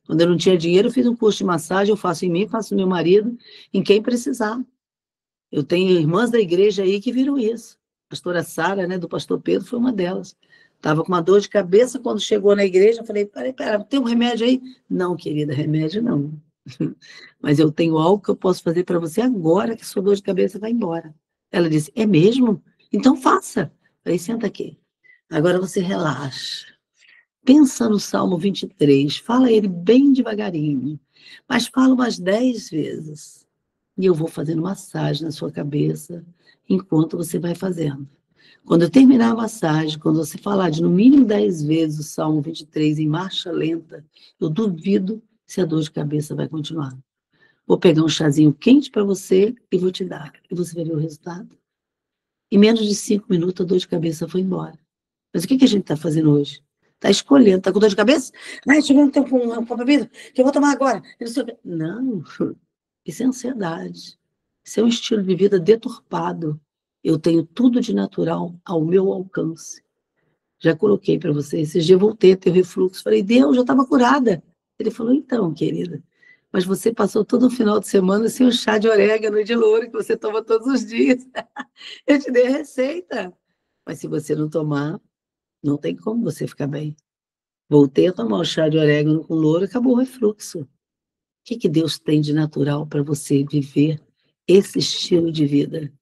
Quando eu não tinha dinheiro, eu fiz um curso de massagem, eu faço em mim, faço no meu marido, em quem precisar. Eu tenho irmãs da igreja aí que viram isso. A pastora Sara, né, do pastor Pedro, foi uma delas. Estava com uma dor de cabeça, quando chegou na igreja, eu falei, pera, tem um remédio aí? Não, querida, remédio não. Mas eu tenho algo que eu posso fazer para você agora, que sua dor de cabeça vai embora. Ela disse, é mesmo? Então faça. Eu falei, senta aqui. Agora você relaxa. Pensa no Salmo 23, fala ele bem devagarinho, mas fala umas 10 vezes. E eu vou fazendo massagem na sua cabeça enquanto você vai fazendo. Quando eu terminar a massagem, quando você falar de no mínimo 10 vezes o Salmo 23 em marcha lenta, eu duvido se a dor de cabeça vai continuar. Vou pegar um chazinho quente para você e vou te dar. E você vai ver o resultado. Em menos de 5 minutos, a dor de cabeça foi embora. Mas o que a gente está fazendo hoje? Está escolhendo. Está com dor de cabeça? Chegou um tempo com bebida que eu vou tomar agora. Não, isso é ansiedade. Isso é um estilo de vida deturpado. Eu tenho tudo de natural ao meu alcance. Já coloquei para você. Esses dias eu voltei a ter refluxo. Falei, Deus, já estava curada. Ele falou, então, querida, mas você passou todo o final de semana sem o chá de orégano e de louro que você toma todos os dias. Eu te dei a receita. Mas se você não tomar, não tem como você ficar bem. Voltei a tomar o chá de orégano com louro e acabou o refluxo. O que Deus tem de natural para você viver esse estilo de vida?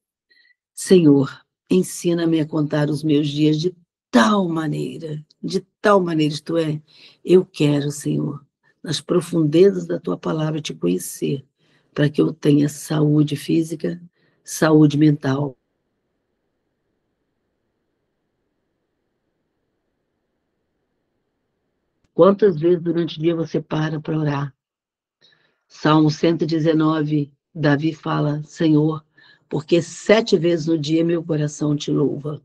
Senhor, ensina-me a contar os meus dias de tal maneira isto é, eu quero, Senhor, nas profundezas da tua palavra te conhecer, para que eu tenha saúde física, saúde mental. Quantas vezes durante o dia você para orar? Salmo 119, Davi fala, Senhor, porque 7 vezes no dia meu coração te louva.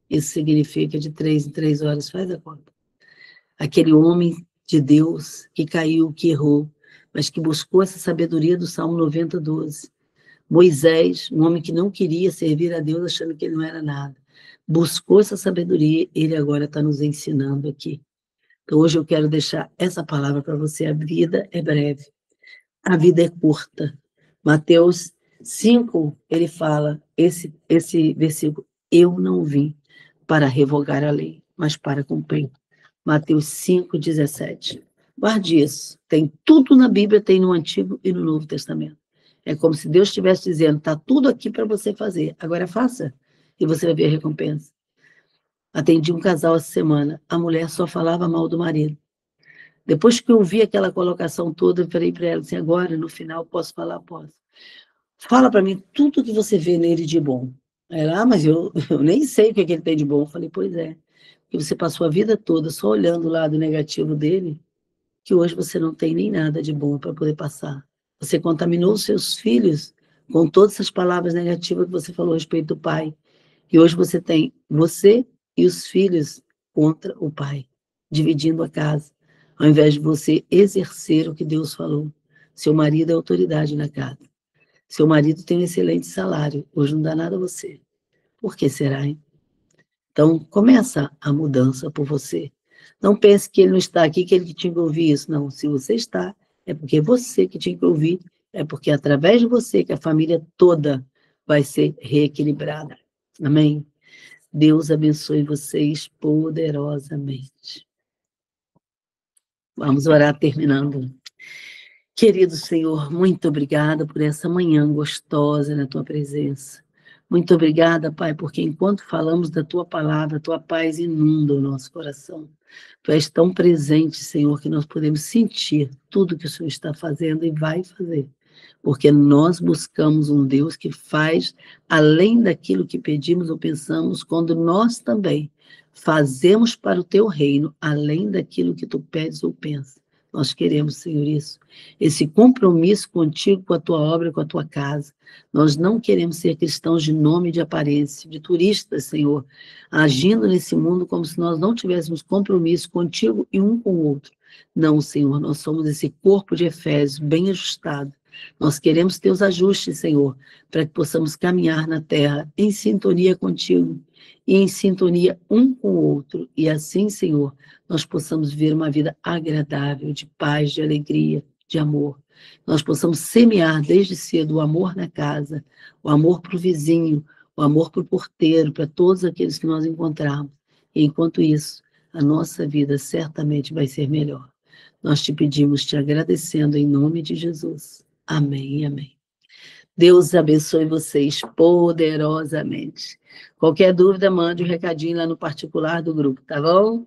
Isso significa de 3 em 3 horas, faz a conta. Aquele homem de Deus que caiu, que errou, mas que buscou essa sabedoria do Salmo 90, 12. Moisés, um homem que não queria servir a Deus achando que ele não era nada, buscou essa sabedoria, ele agora está nos ensinando aqui. Então hoje eu quero deixar essa palavra para você, a vida é breve. A vida é curta. Mateus 5, ele fala, esse versículo, eu não vim para revogar a lei, mas para cumprir. Mateus 5, 17. Guarde isso. Tem tudo na Bíblia, tem no Antigo e no Novo Testamento. É como se Deus estivesse dizendo, está tudo aqui para você fazer. Agora faça e você vai ver a recompensa. Atendi um casal essa semana. A mulher só falava mal do marido. Depois que eu vi aquela colocação toda, eu falei para ela assim, agora, no final, posso falar? Posso. Fala para mim tudo que você vê nele de bom. Ela, mas eu nem sei o que ele tem de bom. Eu falei, pois é. Porque você passou a vida toda só olhando o lado negativo dele, que hoje você não tem nem nada de bom para poder passar. Você contaminou os seus filhos com todas essas palavras negativas que você falou a respeito do pai. E hoje você tem você e os filhos contra o pai, dividindo a casa. Ao invés de você exercer o que Deus falou. Seu marido é autoridade na casa. Seu marido tem um excelente salário. Hoje não dá nada a você. Por que será, hein? Então, começa a mudança por você. Não pense que ele não está aqui, que ele tinha que ouvir isso. Não, se você está, é porque você que tinha que ouvir, é porque é através de você que a família toda vai ser reequilibrada. Amém? Deus abençoe vocês poderosamente. Vamos orar terminando. Querido Senhor, muito obrigada por essa manhã gostosa na tua presença. Muito obrigada, Pai, porque enquanto falamos da tua palavra, a tua paz inunda o nosso coração. Tu és tão presente, Senhor, que nós podemos sentir tudo que o Senhor está fazendo e vai fazer. Porque nós buscamos um Deus que faz além daquilo que pedimos ou pensamos, quando nós também fazemos para o teu reino, além daquilo que tu pedes ou pensas. Nós queremos, Senhor, isso. Esse compromisso contigo, com a tua obra, com a tua casa. Nós não queremos ser cristãos de nome e de aparência, de turistas, Senhor, agindo nesse mundo como se nós não tivéssemos compromisso contigo e um com o outro. Não, Senhor, nós somos esse corpo de Efésios bem ajustado. Nós queremos teus ajustes, Senhor, para que possamos caminhar na terra em sintonia contigo e em sintonia um com o outro. E assim, Senhor, nós possamos viver uma vida agradável, de paz, de alegria, de amor. Nós possamos semear desde cedo o amor na casa, o amor para o vizinho, o amor para o porteiro, para todos aqueles que nós encontrarmos. E enquanto isso, a nossa vida certamente vai ser melhor. Nós te pedimos, te agradecendo em nome de Jesus. Amém e amém. Deus abençoe vocês poderosamente. Qualquer dúvida, mande um recadinho lá no particular do grupo, tá bom?